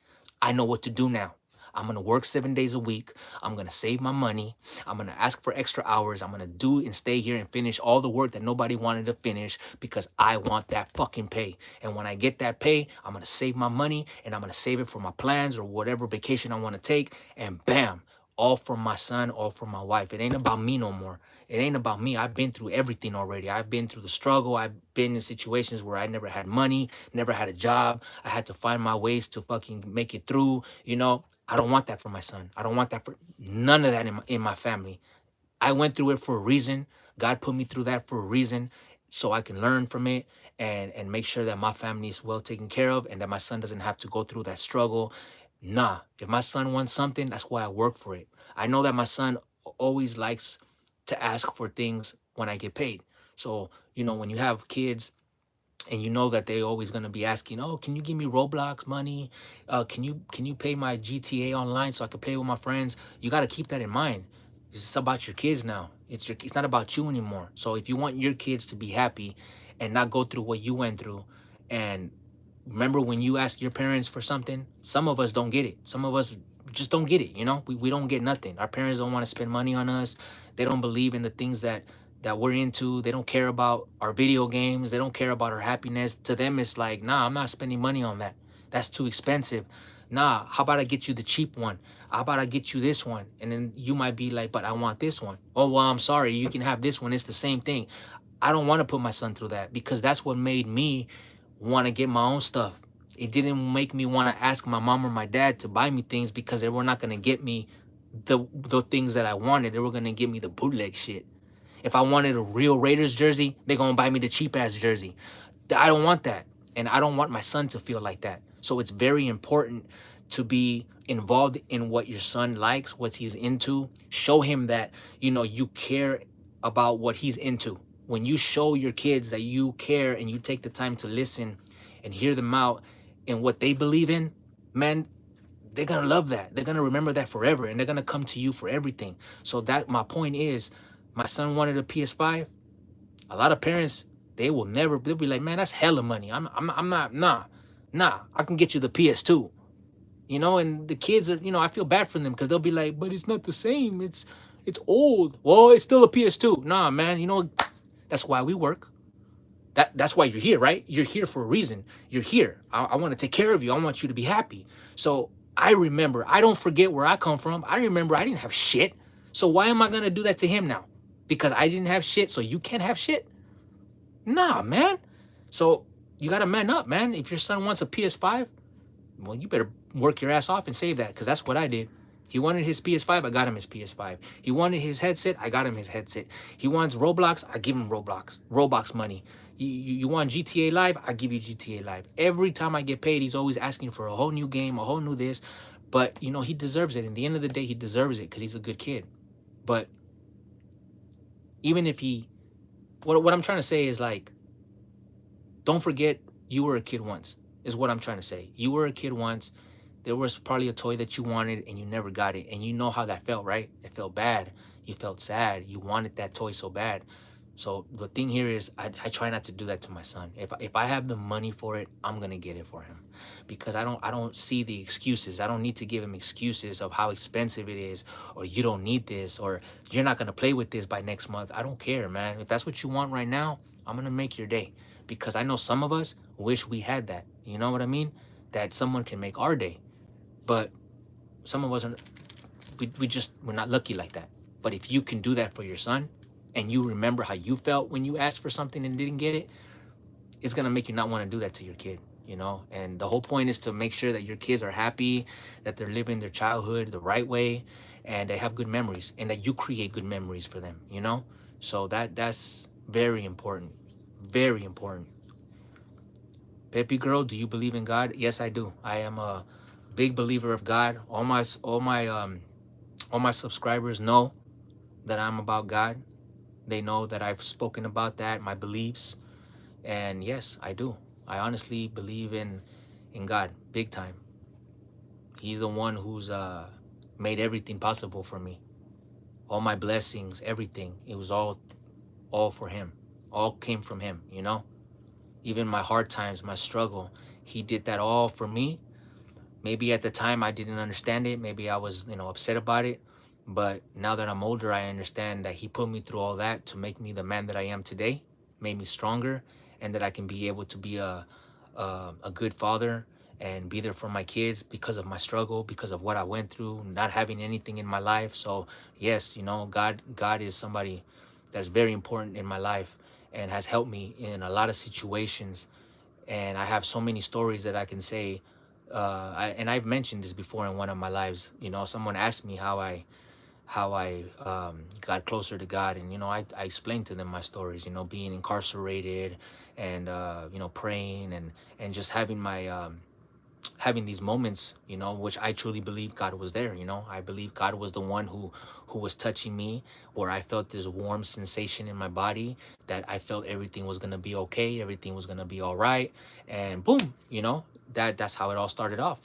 I know what to do now. I'm going to work 7 days a week. I'm going to save my money. I'm going to ask for extra hours. I'm going to do and stay here and finish all the work that nobody wanted to finish because I want that fucking pay. And when I get that pay, I'm going to save my money and I'm going to save it for my plans or whatever vacation I want to take. And bam, all for my son, all for my wife. It ain't about me no more. It ain't about me. I've been through everything already. I've been through the struggle. I've been in situations where I never had money, never had a job. I had to find my ways to fucking make it through. You know, I don't want that for my son. I don't want that for none of that in my family. I went through it for a reason. God put me through that for a reason so I can learn from it and make sure that my family is well taken care of and that my son doesn't have to go through that struggle. Nah, if my son wants something, that's why I work for it. I know that my son always likes to ask for things when I get paid. So, you know, when you have kids and you know that they're always going to be asking, oh, can you give me Roblox money? Can you pay my GTA online so I can play with my friends? You got to keep that in mind. It's about your kids now. It's not about you anymore. So if you want your kids to be happy and not go through what you went through, and remember when you ask your parents for something, some of us don't get it. Some of us just don't get it, you know? We don't get nothing. Our parents don't want to spend money on us. They don't believe in the things that we're into. They don't care about our video games. They don't care about our happiness. To them, it's like, nah, I'm not spending money on that. That's too expensive. Nah, how about I get you the cheap one? How about I get you this one? And then you might be like, but I want this one. Oh, well, I'm sorry. You can have this one. It's the same thing. I don't want to put my son through that because that's what made me want to get my own stuff. It didn't make me want to ask my mom or my dad to buy me things because they were not going to get me the things that I wanted. They were going to give me the bootleg shit. If I wanted a real Raiders jersey, they're going to buy me the cheap ass jersey. I don't want that. And I don't want my son to feel like that. So it's very important to be involved in what your son likes, what he's into. Show him that, you know, you care about what he's into. When you show your kids that you care and you take the time to listen and hear them out and what they believe in, man, they're gonna love that. They're gonna remember that forever and they're gonna come to you for everything. So that my point is, my son wanted a PS5. A lot of parents, they'll be like, man, that's hella money. I'm not, nah, I can get you the PS2. You know, and the kids are, you know, I feel bad for them because they'll be like, but it's not the same. It's old. Well, it's still a PS2. Nah, man, you know, that's why we work. That's why you're here, right? You're here for a reason. You're here. I want to take care of you. I want you to be happy. So I remember, I don't forget where I come from. I remember I didn't have shit. So why am I gonna do that to him now? Because I didn't have shit, so you can't have shit? Nah, man. So you gotta man up, man. If your son wants a PS5, well, you better work your ass off and save that, because that's what I did. He wanted his PS5, I got him his PS5. He wanted his headset, I got him his headset. He wants Roblox, I give him Roblox money. You want GTA Live, I give you GTA Live. Every time I get paid, he's always asking for a whole new game, a whole new this. But, you know, he deserves it. In the end of the day, he deserves it because he's a good kid. But even if he, what I'm trying to say is, like, don't forget you were a kid once, is what I'm trying to say. You were a kid once. There was probably a toy that you wanted and you never got it. And you know how that felt, right? It felt bad. You felt sad. You wanted that toy so bad. So the thing here is I try not to do that to my son. If I have the money for it, I'm gonna get it for him. Because I don't see the excuses. I don't need to give him excuses of how expensive it is, or you don't need this, or you're not gonna play with this by next month. I don't care, man. If that's what you want right now, I'm gonna make your day. Because I know some of us wish we had that. You know what I mean? That someone can make our day. But some of us are, we're not lucky like that. But if you can do that for your son, and you remember how you felt when you asked for something and didn't get it, it's gonna make you not want to do that to your kid, you know? And the whole point is to make sure that your kids are happy, that they're living their childhood the right way, and they have good memories, and that you create good memories for them, you know? So that's very important. Very important. Peppy girl, do you believe in God? Yes, I do. I am a big believer of God. All my subscribers know that I'm about God. They know that I've spoken about that, my beliefs. And yes, I do. I honestly believe in God big time. He's the one who's made everything possible for me. All my blessings, everything. It was all for him. All came from him, you know? Even my hard times, my struggle, he did that all for me. Maybe at the time I didn't understand it. Maybe I was, upset about it. But now that I'm older, I understand that he put me through all that to make me the man that I am today, made me stronger, and that I can be able to be a good father and be there for my kids because of my struggle, because of what I went through, not having anything in my life. So yes, God is somebody that's very important in my life and has helped me in a lot of situations. And I have so many stories that I can say. And I've mentioned this before in one of my lives. Someone asked me how I got closer to God, and I explained to them my stories. Being incarcerated, and praying, and just having these moments, which I truly believe God was there. I believe God was the one who was touching me, where I felt this warm sensation in my body, that I felt everything was gonna be okay, everything was gonna be all right, and boom, that's how it all started off.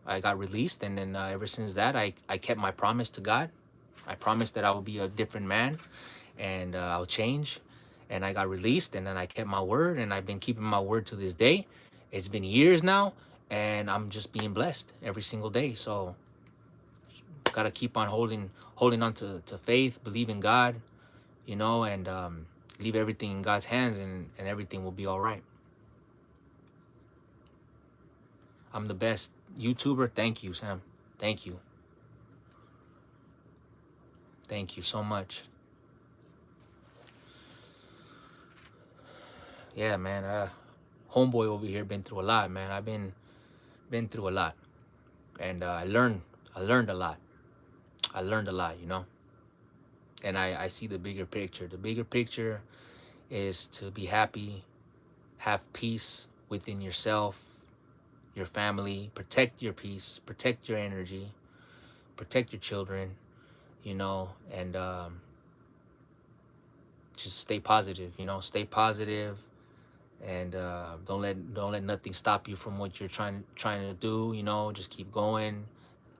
I got released, and then ever since that, I kept my promise to God. I promised that I would be a different man, and I'll change. And I got released, and then I kept my word, and I've been keeping my word to this day. It's been years now, and I'm just being blessed every single day. So gotta keep on holding on to faith, believe in God, and leave everything in God's hands, and everything will be all right. I'm the best YouTuber. Thank you, Sam. Thank you. Thank you so much. Yeah, man. Homeboy over here been through a lot, man. I've been through a lot, and I learned a lot. I learned a lot. And I see the bigger picture. The bigger picture is to be happy, have peace within yourself, your family, protect your peace, protect your energy, protect your children, and just stay positive. Stay positive, and don't let nothing stop you from what you're trying to do. Just keep going,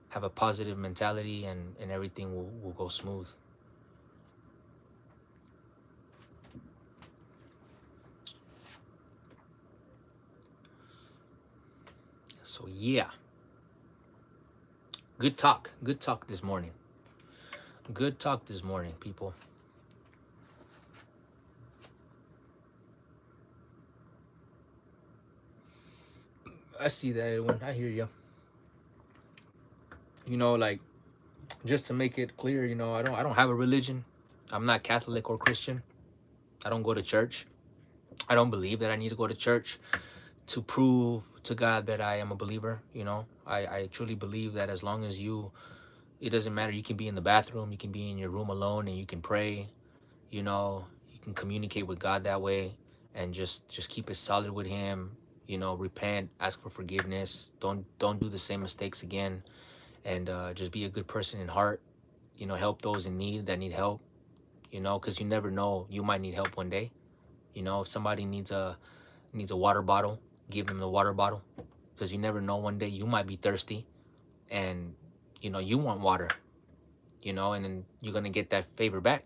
have a positive mentality, and everything will go smooth. So yeah, good talk this morning. Good talk this morning, people. I see that, Edwin. I hear you. Like, just to make it clear, I don't have a religion. I'm not Catholic or Christian. I don't go to church. I don't believe that I need to go to church to prove to God that I am a believer. I truly believe that as long as it doesn't matter. You can be in the bathroom, you can be in your room alone, and you can pray. You can communicate with God that way, and just keep it solid with Him. Repent, ask for forgiveness. Don't do the same mistakes again, and just be a good person in heart. Help those in need that need help. Because you never know, you might need help one day. If somebody needs a water bottle, give them the water bottle, because you never know, one day you might be thirsty, and you want water, and then you're gonna get that favor back.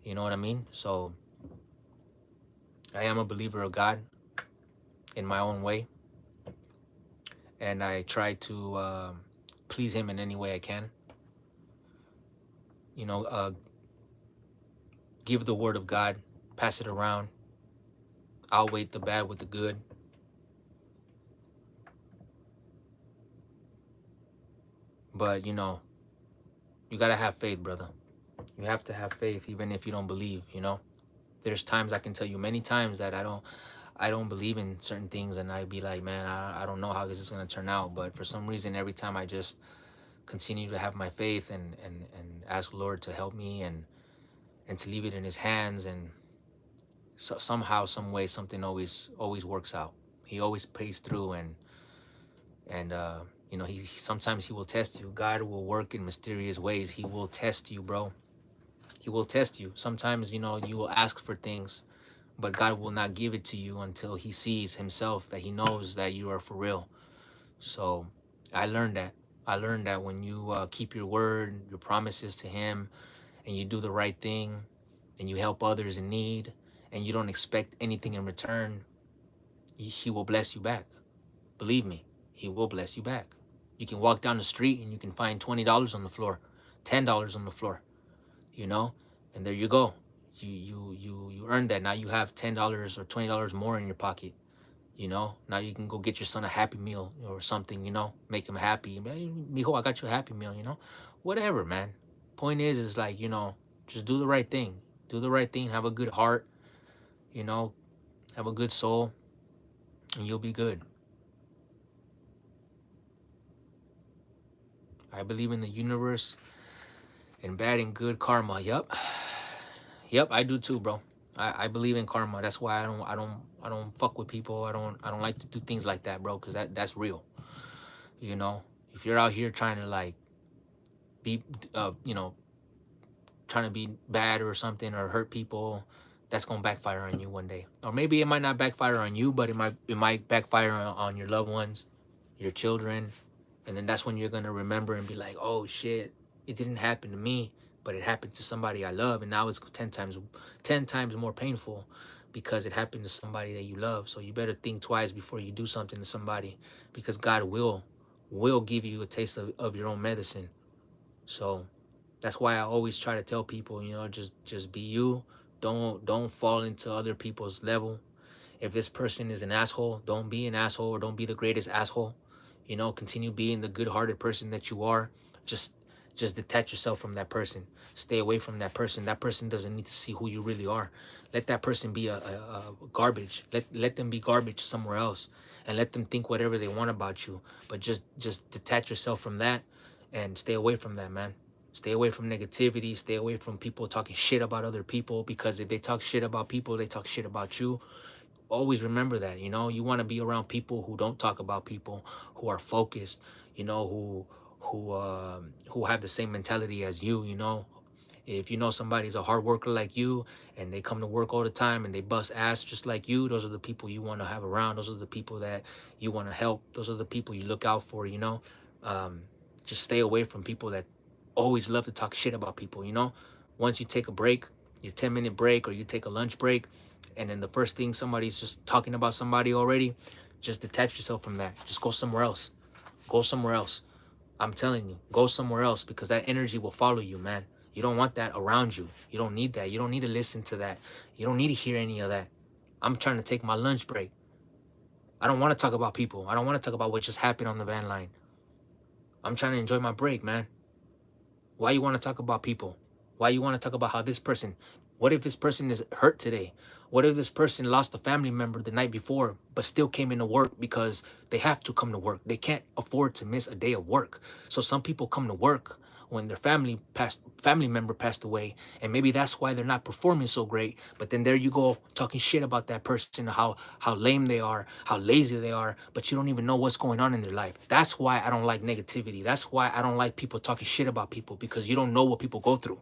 You know what I mean? So I am a believer of God in my own way, and I try to please Him in any way I can. You know, uh, give the word of God, pass it around, outweigh the bad with the good. But you gotta have faith, brother. You have to have faith, even if you don't believe. There's times, I can tell you many times, that I don't believe in certain things, and I'd be like, man, I don't know how this is gonna turn out. But for some reason, every time I just continue to have my faith, and ask Lord to help me, and to leave it in His hands, and somehow, some way, something always works out. He always pays through, and You know, sometimes he will test you. God will work in mysterious ways. He will test you, bro. He will test you. Sometimes, you know, you will ask for things, but God will not give it to you until he sees himself, that he knows that you are for real. So I learned that. I learned that when you keep your word, your promises to him, and you do the right thing, and you help others in need, and you don't expect anything in return, he will bless you back. Believe me, he will bless you back. You can walk down the street and you can find $20 on the floor, $10 on the floor, you know, and there you go. You earned that. Now you have $10 or $20 more in your pocket. You know, now you can go get your son a Happy Meal or something. You know, make him happy. Mijo, I got you a Happy Meal. You know, whatever, man. Point is like, you know, just do the right thing. Do the right thing. Have a good heart. You know, have a good soul, and you'll be good. I believe in the universe and bad and good karma. Yep. Yep, I do too, bro. I believe in karma. That's why I don't fuck with people. I don't like to do things like that, bro, because that's real. You know, if you're out here trying to like be you know, trying to be bad or something or hurt people, that's gonna backfire on you one day. Or maybe it might not backfire on you, but it might backfire on your loved ones, your children, and then that's when you're gonna remember and be like, oh shit, it didn't happen to me, but it happened to somebody I love, and now it's 10 times more painful because it happened to somebody that you love. So you better think twice before you do something to somebody, because God will give you a taste of your own medicine. So that's why I always try to tell people, you know, just be you. Don't fall into other people's level. If this person is an asshole, don't be an asshole, or don't be the greatest asshole. You know, continue being the good-hearted person that you are. Just just detach yourself from that person. Stay away from that person. That person doesn't need to see who you really are. Let that person be a garbage. Let them be garbage somewhere else, and let them think whatever they want about you. But just detach yourself from that and stay away from that, man. Stay away from negativity. Stay away from people talking shit about other people, because if they talk shit about people, they talk shit about you. Always remember that. You know, you want to be around people who don't talk about people, who are focused, you know, who have the same mentality as you know. If you know somebody's a hard worker like you, and they come to work all the time and they bust ass just like you, those are the people you want to have around. Those are the people that you want to help. Those are the people you look out for, you know. um, just stay away from people that always love to talk shit about people, you know. Once you take a break, your 10-minute break, or you take a lunch break, and then the first thing somebody's just talking about somebody already, just detach yourself from that. Just go somewhere else. Go somewhere else. I'm telling you, go somewhere else, because that energy will follow you, man. You don't want that around you. You don't need that. You don't need to listen to that. You don't need to hear any of that. I'm trying to take my lunch break. I don't want to talk about people. I don't want to talk about what just happened on the van line. I'm trying to enjoy my break, man. Why you want to talk about people? Why you want to talk about how this person? What if this person is hurt today? What if this person lost a family member the night before but still came into work because they have to come to work? They can't afford to miss a day of work. So some people come to work when their family member passed away, and maybe that's why they're not performing so great. But then there you go, talking shit about that person, how lame they are, how lazy they are, but you don't even know what's going on in their life. That's why I don't like negativity. That's why I don't like people talking shit about people, because you don't know what people go through.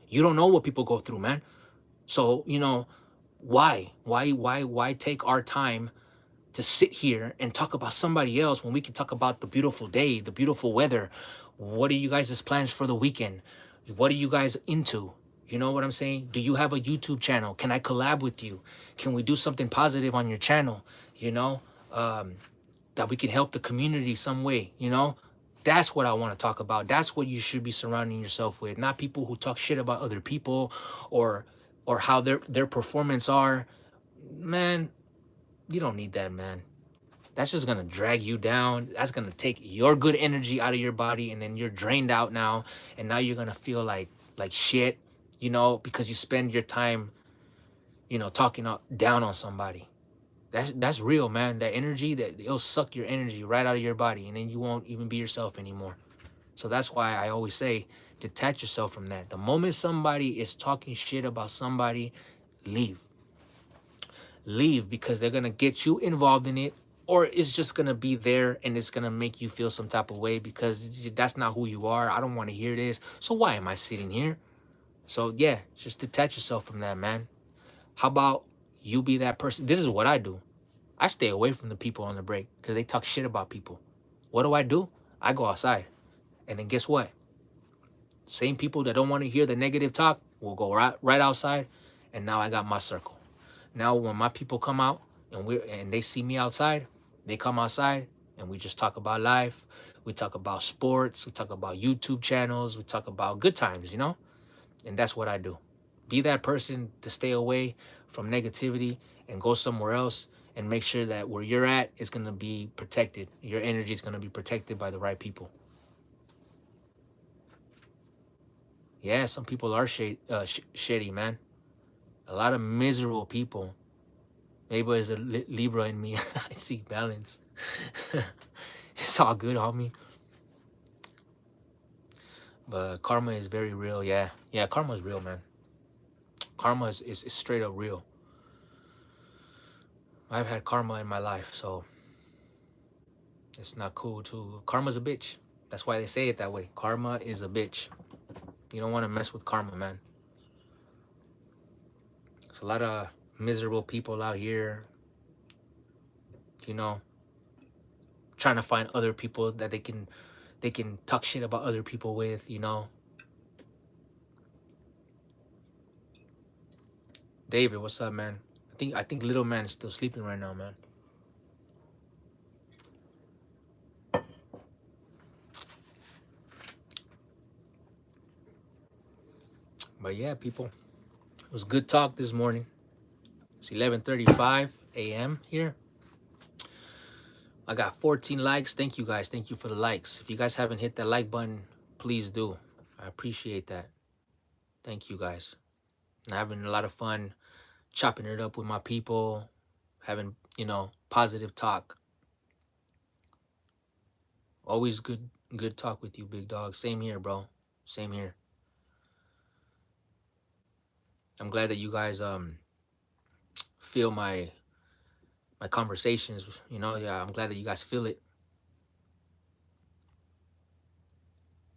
You don't know what people go through, man. So, you know, why take our time to sit here and talk about somebody else when we can talk about the beautiful day, the beautiful weather? What are you guys' plans for the weekend? What are you guys into? You know what I'm saying? Do you have a YouTube channel? Can I collab with you? Can we do something positive on your channel? You know, that we can help the community some way, you know? That's what I want to talk about. That's what you should be surrounding yourself with, not people who talk shit about other people, or how their performance are. Man, you don't need that, man. That's just gonna drag you down. That's gonna take your good energy out of your body, and then you're drained out now, and now you're gonna feel like shit, you know, because you spend your time, you know, talking down on somebody. That's real, man. That energy, that it'll suck your energy right out of your body, and then you won't even be yourself anymore. So that's why I always say, detach yourself from that. The moment somebody is talking shit about somebody, leave. Leave, because they're gonna get you involved in it, or it's just gonna be there and it's gonna make you feel some type of way because that's not who you are. I don't want to hear this. So why am I sitting here? So yeah, just detach yourself from that, man. How about you be that person? This is what I do. I stay away from the people on the break because they talk shit about people. What do? I go outside. And then guess what? Same people that don't want to hear the negative talk will go right outside. And now I got my circle. Now when my people come out and they see me outside, they come outside and we just talk about life. We talk about sports. We talk about YouTube channels. We talk about good times, And that's what I do. Be that person to stay away from negativity and go somewhere else and make sure that where you're at is going to be protected. Your energy is going to be protected by the right people. Yeah, some people are shitty, man. A lot of miserable people. Maybe it's a Libra in me. I seek balance. It's all good, homie. But karma is very real. Yeah. Yeah, karma is real, man. Karma is straight up real. I've had karma in my life, so it's not cool too. Karma's a bitch. That's why they say it that way. Karma is a bitch. You don't want to mess with karma, man. There's a lot of miserable people out here, you know, trying to find other people that they can talk shit about other people with. David, what's up, man? I think little man is still sleeping right now, man. But yeah, people, it was good talk this morning. It's 11:35 a.m. here. I got 14 likes. Thank you guys. Thank you for the likes. If you guys haven't hit that like button, please do. I appreciate that. Thank you guys. I'm having a lot of fun chopping it up with my people, having, positive talk. Always good talk with you, big dog. Same here, bro. Same here. I'm glad that you guys feel my conversations, Yeah, I'm glad that you guys feel it.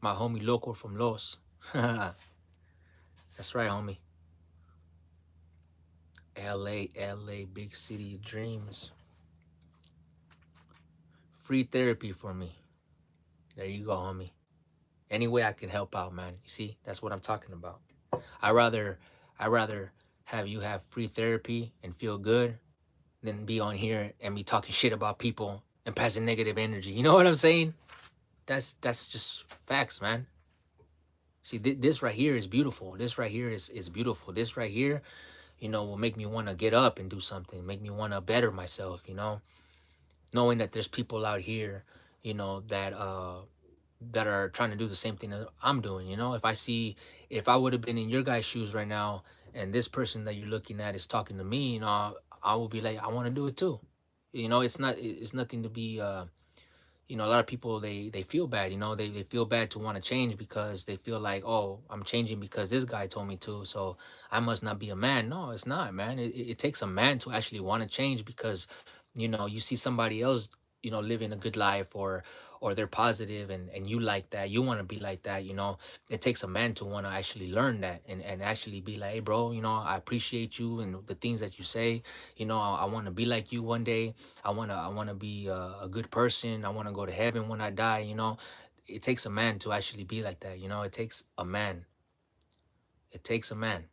My homie Loco from Los. That's right, homie. LA, big city of dreams. Free therapy for me. There you go, homie. Any way I can help out, man. You see, that's what I'm talking about. I rather I rather have you have free therapy and feel good than be on here and be talking shit about people and passing negative energy. You know what I'm saying? That's just facts, man. See, this right here is beautiful. This right here is beautiful. This right here, will make me want to get up and do something. Make me want to better myself. Knowing that there's people out here, that are trying to do the same thing that I'm doing. If I would have been in your guys' shoes right now, and this person that you're looking at is talking to me, I will be like, I want to do it too. It's nothing to be. A lot of people they feel bad. They feel bad to want to change because they feel like, oh, I'm changing because this guy told me to, so I must not be a man. No, it's not, man. It takes a man to actually want to change because you see somebody else living a good life, or they're positive, and you like that, you want to be like that. It takes a man to want to actually learn that, and actually be like, hey bro, I appreciate you and the things that you say. I want to be like you one day. I want to be a good person. I want to go to heaven when I die. It takes a man to actually be like that. It takes a man. It takes a man.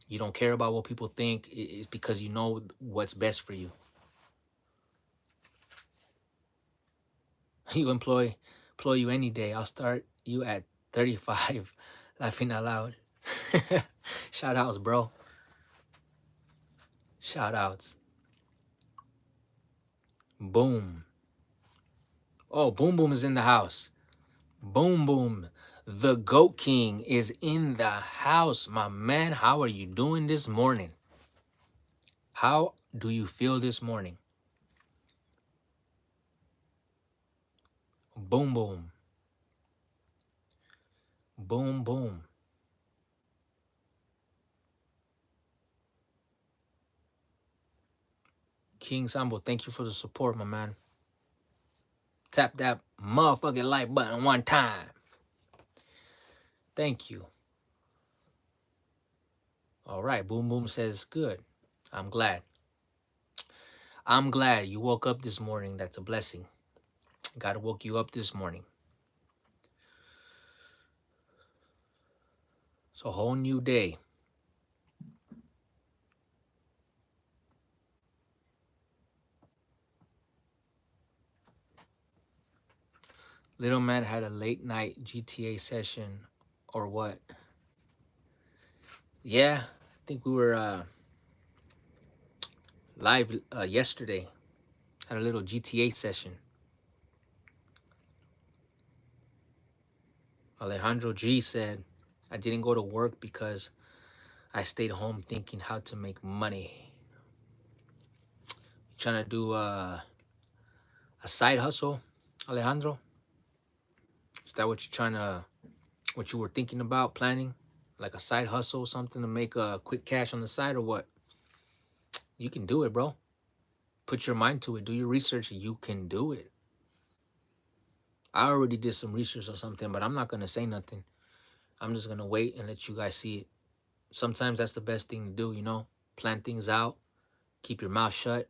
You don't care about what people think. It's because you know what's best for you. You employ you any day. I'll start you at 35. Laughing out loud. Shout outs, bro. Shout outs. Boom. Oh, Boom Boom is in the house. Boom Boom. The Goat King is in the house, my man. How are you doing this morning? How do you feel this morning? Boom Boom. Boom Boom. King Sambo, thank you for the support, my man. Tap that motherfucking like button one time. Thank you. All right, Boom Boom says, good. I'm glad. I'm glad you woke up this morning. That's a blessing. God woke you up this morning. It's a whole new day. Little man had a late night GTA session or what? Yeah, I think we were live yesterday. Had a little GTA session. Alejandro G said, I didn't go to work because I stayed home thinking how to make money. You trying to do a side hustle, Alejandro? Is that what what you were thinking about planning? Like a side hustle, something to make a quick cash on the side or what? You can do it, bro. Put your mind to it. Do your research. You can do it. I already did some research or something, but I'm not going to say nothing. I'm just going to wait and let you guys see it. Sometimes that's the best thing to do, you know? Plan things out, keep your mouth shut,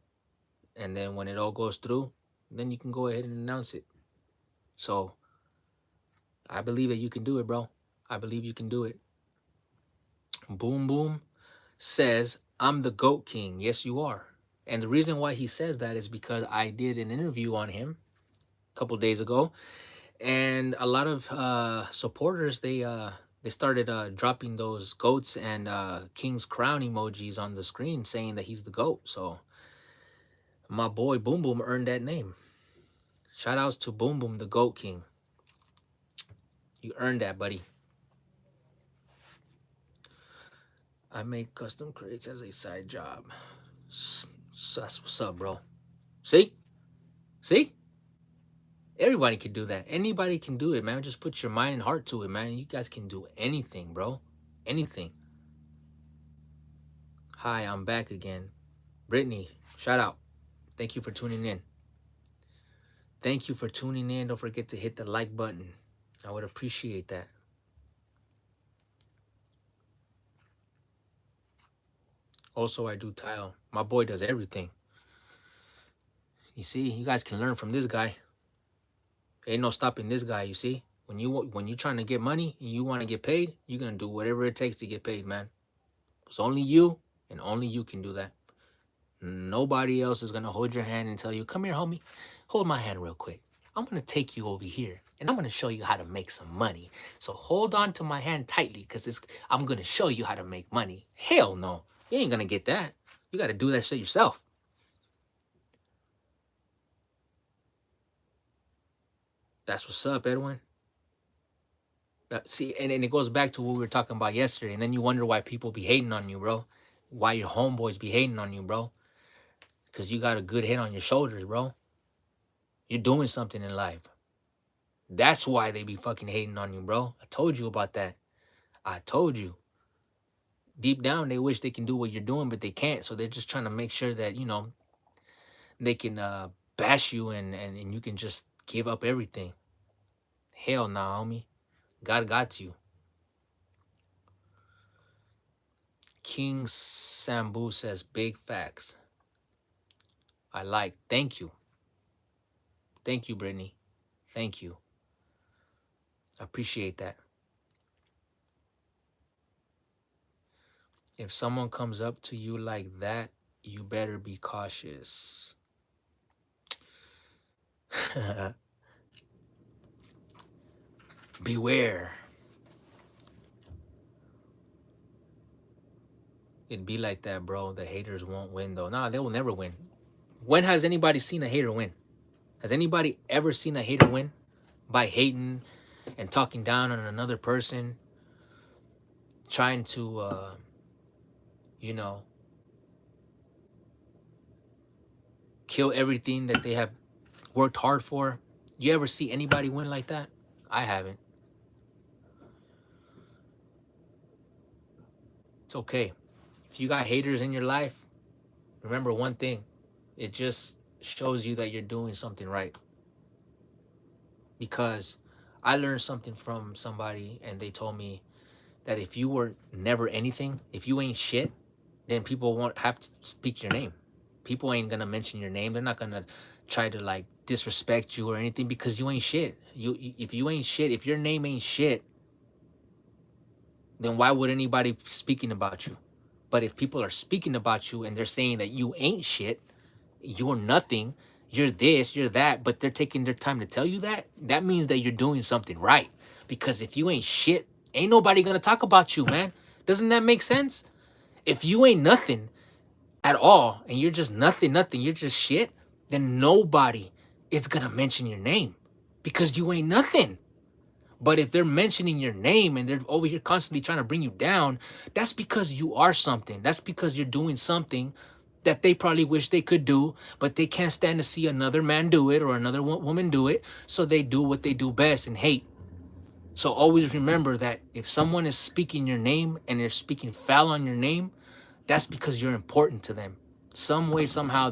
and then when it all goes through, then you can go ahead and announce it. So I believe that you can do it, bro. I believe you can do it. Boom Boom says, I'm the GOAT King. Yes, you are. And the reason why he says that is because I did an interview on him a couple days ago, and a lot of supporters they started dropping those goats and king's crown emojis on the screen saying that he's the GOAT. So my boy Boom Boom earned that name. Shout outs to Boom Boom, the GOAT King. You earned that, buddy. I make custom crates as a side job. That's what's up, bro. See? Everybody can do that. Anybody can do it, man. Just put your mind and heart to it, man. You guys can do anything, bro. Anything. Hi, I'm back again. Brittany, shout out. Thank you for tuning in. Thank you for tuning in. Don't forget to hit the like button. I would appreciate that. Also, I do tile. My boy does everything. You see, you guys can learn from this guy. Ain't no stopping this guy, you see? When you're trying to get money and you want to get paid, you're going to do whatever it takes to get paid, man. It's only you and only you can do that. Nobody else is going to hold your hand and tell you, come here, homie, hold my hand real quick. I'm going to take you over here and I'm going to show you how to make some money. So hold on to my hand tightly because I'm going to show you how to make money. Hell no. You ain't going to get that. You got to do that shit yourself. That's what's up, Edwin. See, and it goes back to what we were talking about yesterday. And then you wonder why people be hating on you, bro. Why your homeboys be hating on you, bro. Because you got a good head on your shoulders, bro. You're doing something in life. That's why they be fucking hating on you, bro. I told you about that. I told you. Deep down, they wish they can do what you're doing, but they can't. So they're just trying to make sure that, you know, they can bash you and you can just give up everything. Hell nah, homie. God got you. King Sambu says, big facts. I like. Thank you. Thank you, Brittany. Thank you. I appreciate that. If someone comes up to you like that, you better be cautious. Beware. It'd be like that, bro. The haters won't win, though. Nah, they will never win. When has anybody seen a hater win? Has anybody ever seen a hater win? By hating and talking down on another person, trying to, you know, kill everything that they have worked hard for. You ever see anybody win like that? I haven't. It's okay. If you got haters in your life, remember one thing. it just shows you that you're doing something right. Because I learned something from somebody, and they told me that if you were never anything, if you ain't shit, then people won't have to speak your name. People ain't gonna mention your name. They're not gonna try to like disrespect you or anything because you ain't shit. If you ain't shit, if your name ain't shit, then why would anybody be speaking about you? But if people are speaking about you and they're saying that you ain't shit, you're nothing, you're this, you're that, but they're taking their time to tell you that, that means that you're doing something right. Because if you ain't shit, ain't nobody gonna talk about you, man. Doesn't that make sense? If you ain't nothing at all and you're just nothing, you're just shit, then nobody is gonna mention your name because you ain't nothing. But if they're mentioning your name and they're over here constantly trying to bring you down, that's because you are something. That's because you're doing something that they probably wish they could do, but they can't stand to see another man do it or another woman do it. So they do what they do best and hate. So always remember that if someone is speaking your name and they're speaking foul on your name, that's because you're important to them. Some way, somehow,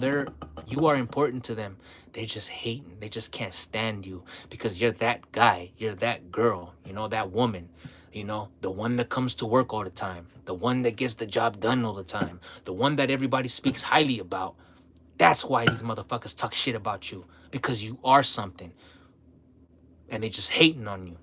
you are important to them. They just hating. They just can't stand you because you're that guy. You're that girl. You know, that woman. You know, the one that comes to work all the time. The one that gets the job done all the time. The one that everybody speaks highly about. That's why these motherfuckers talk shit about you. Because you are something. And they just hating on you.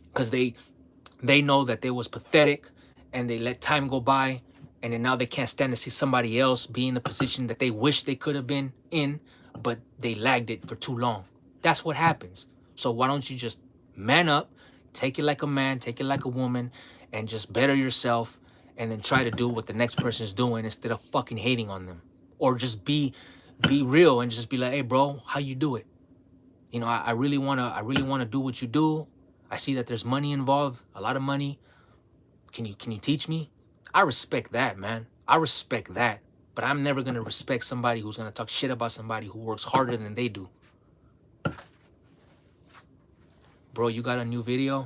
Because they know that they was pathetic and they let time go by, and then now they can't stand to see somebody else be in the position that they wish they could have been in, but they lagged it for too long. That's what happens. So why don't you just man up, take it like a man, take it like a woman, and just better yourself, and then try to do what the next person's doing instead of fucking hating on them. Or just be real and just be like, hey bro, how you do it? You know, I really wanna do what you do. I see that there's money involved, a lot of money. Can you teach me? I respect that, man. I respect that. But I'm never gonna respect somebody who's gonna talk shit about somebody who works harder than they do. Bro, you got a new video?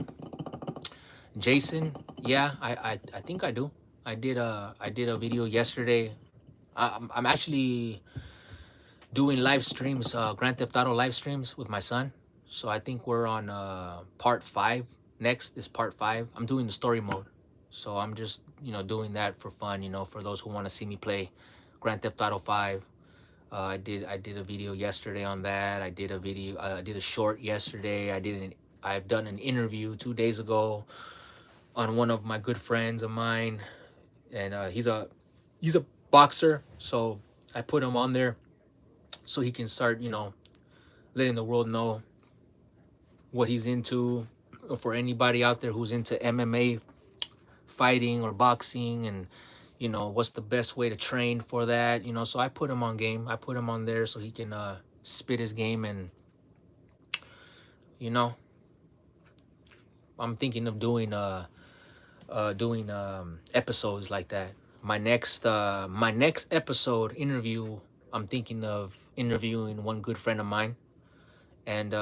Jason? Yeah, I think I do. I did a video yesterday. I'm actually doing live streams, Grand Theft Auto live streams with my son. So I think we're on part 5. Next is part 5. I'm doing the story mode. So I'm just, doing that for fun, for those who want to see me play Grand Theft Auto 5. I did a video yesterday on that. I did a short yesterday. I've done an interview 2 days ago on one of my good friends of mine, and he's a boxer. So I put him on there so he can start, letting the world know what he's into. For anybody out there who's into MMA fighting or boxing, and what's the best way to train for that, so I put him on game. I put him on there so he can spit his game. And you know I'm thinking of doing episodes like that. My next episode interview, I'm thinking of interviewing one good friend of mine, and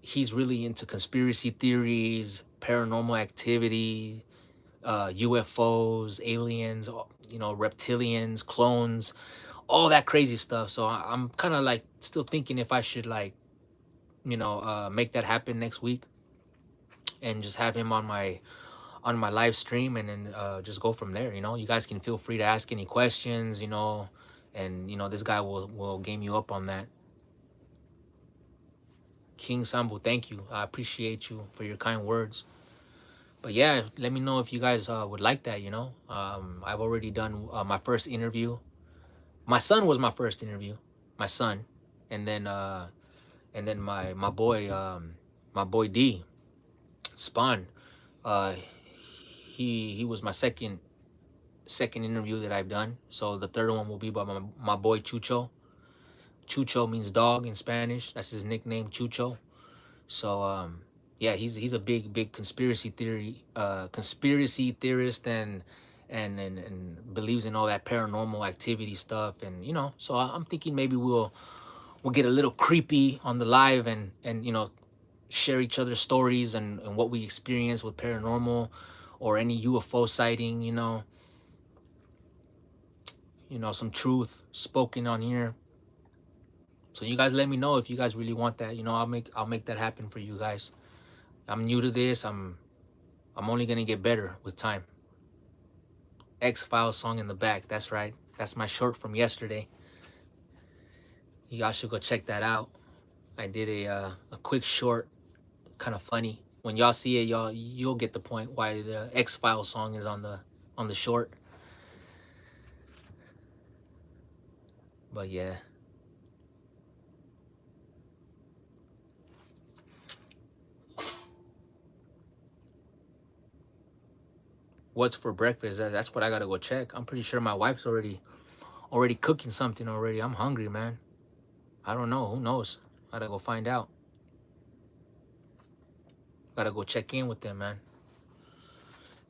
he's really into conspiracy theories, paranormal activity, UFOs, aliens, reptilians, clones, all that crazy stuff. So I'm kind of like still thinking if I should like, make that happen next week and just have him on my live stream, and then just go from there. You guys can feel free to ask any questions, and this guy will game you up on that. King Sambu, thank you. I appreciate you for your kind words. But yeah, let me know if you guys would like that. I've already done my first interview. My son was my first interview, my son, and then my boy D Spawn. Uh, he was my second interview that I've done. So the third one will be by my boy Chucho. Chucho means dog in Spanish. That's his nickname, Chucho. So yeah, he's a big conspiracy theorist, and believes in all that paranormal activity stuff. And so I'm thinking maybe we'll get a little creepy on the live, and share each other's stories, and what we experience with paranormal or any UFO sighting. you know, some truth spoken on here. So you guys let me know if you guys really want that. You know, I'll make that happen for you guys. I'm new to this. I'm only gonna get better with time. X-Files song in the back. That's right. That's my short from yesterday. Y'all should go check that out. I did a quick short, kind of funny. When y'all see it, you'll get the point why the X-Files song is on the short. But yeah. What's for breakfast? That's what I gotta go check. I'm pretty sure my wife's already cooking something already. I'm hungry, man. I don't know. Who knows? Gotta go find out. Gotta go check in with them, man.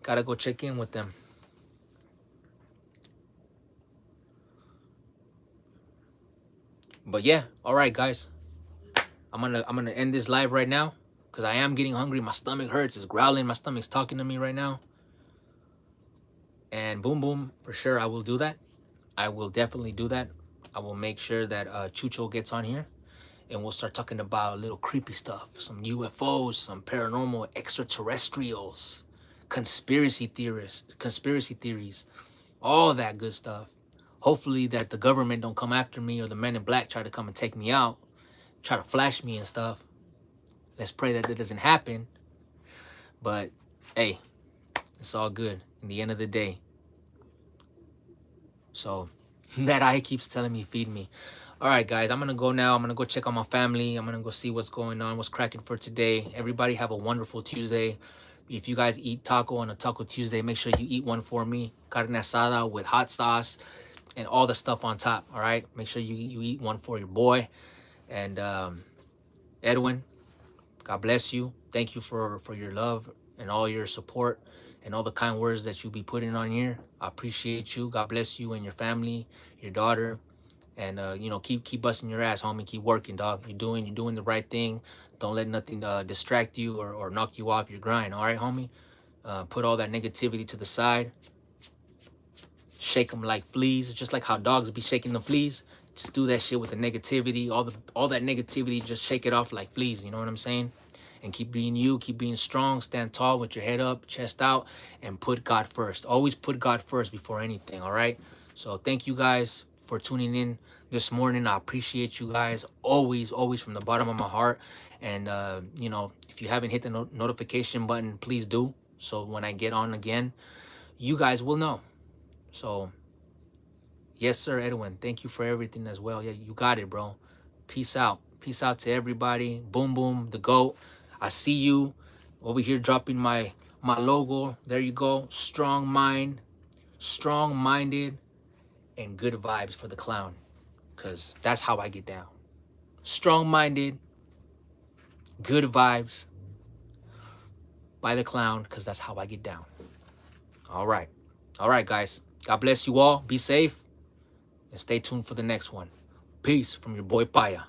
Gotta go check in with them. But yeah, all right, guys. I'm gonna end this live right now because I am getting hungry. My stomach hurts. It's growling. My stomach's talking to me right now. And boom, boom, for sure, I will do that. I will definitely do that. I will make sure that Chucho gets on here, and we'll start talking about a little creepy stuff, some UFOs, some paranormal extraterrestrials, conspiracy theories, all that good stuff. Hopefully that the government don't come after me or the men in black try to come and take me out, try to flash me and stuff. Let's pray that it doesn't happen. But hey, it's all good in the end of the day. So that eye keeps telling me, feed me. All right, guys, I'm going to go now. I'm going to go check on my family. I'm going to go see what's going on, what's cracking for today. Everybody have a wonderful Tuesday. If you guys eat taco on a Taco Tuesday, make sure you eat one for me. Carne asada with hot sauce and all the stuff on top, all right? Make sure you eat one for your boy. And Edwin, God bless you. Thank you for your love and all your support and all the kind words that you be putting on here. I appreciate you. God bless you and your family, your daughter. And you know, keep busting your ass, homie. Keep working, dog. You're doing the right thing. Don't let nothing distract you or knock you off your grind. All right, homie. Put all that negativity to the side. Shake them like fleas, just like how dogs be shaking the fleas. Just do that shit with the negativity. All that negativity, just shake it off like fleas. You know what I'm saying? And keep being you. Keep being strong. Stand tall with your head up, chest out, and put God first. Always put God first before anything. All right. So thank you guys for tuning in this morning. I appreciate you guys always from the bottom of my heart. And you know, if you haven't hit the notification button, please do. So when I get on again, you guys will know. So yes, sir, Edwin. Thank you for everything as well. Yeah, you got it, bro. Peace out. Peace out to everybody. Boom, boom, the GOAT. I see you over here dropping my logo. There you go. Strong mind, strong-minded, and good vibes for the clown. Because that's how I get down. Strong-minded, good vibes by the clown. Because that's how I get down. All right. All right, guys. God bless you all. Be safe. And stay tuned for the next one. Peace from your boy Paya.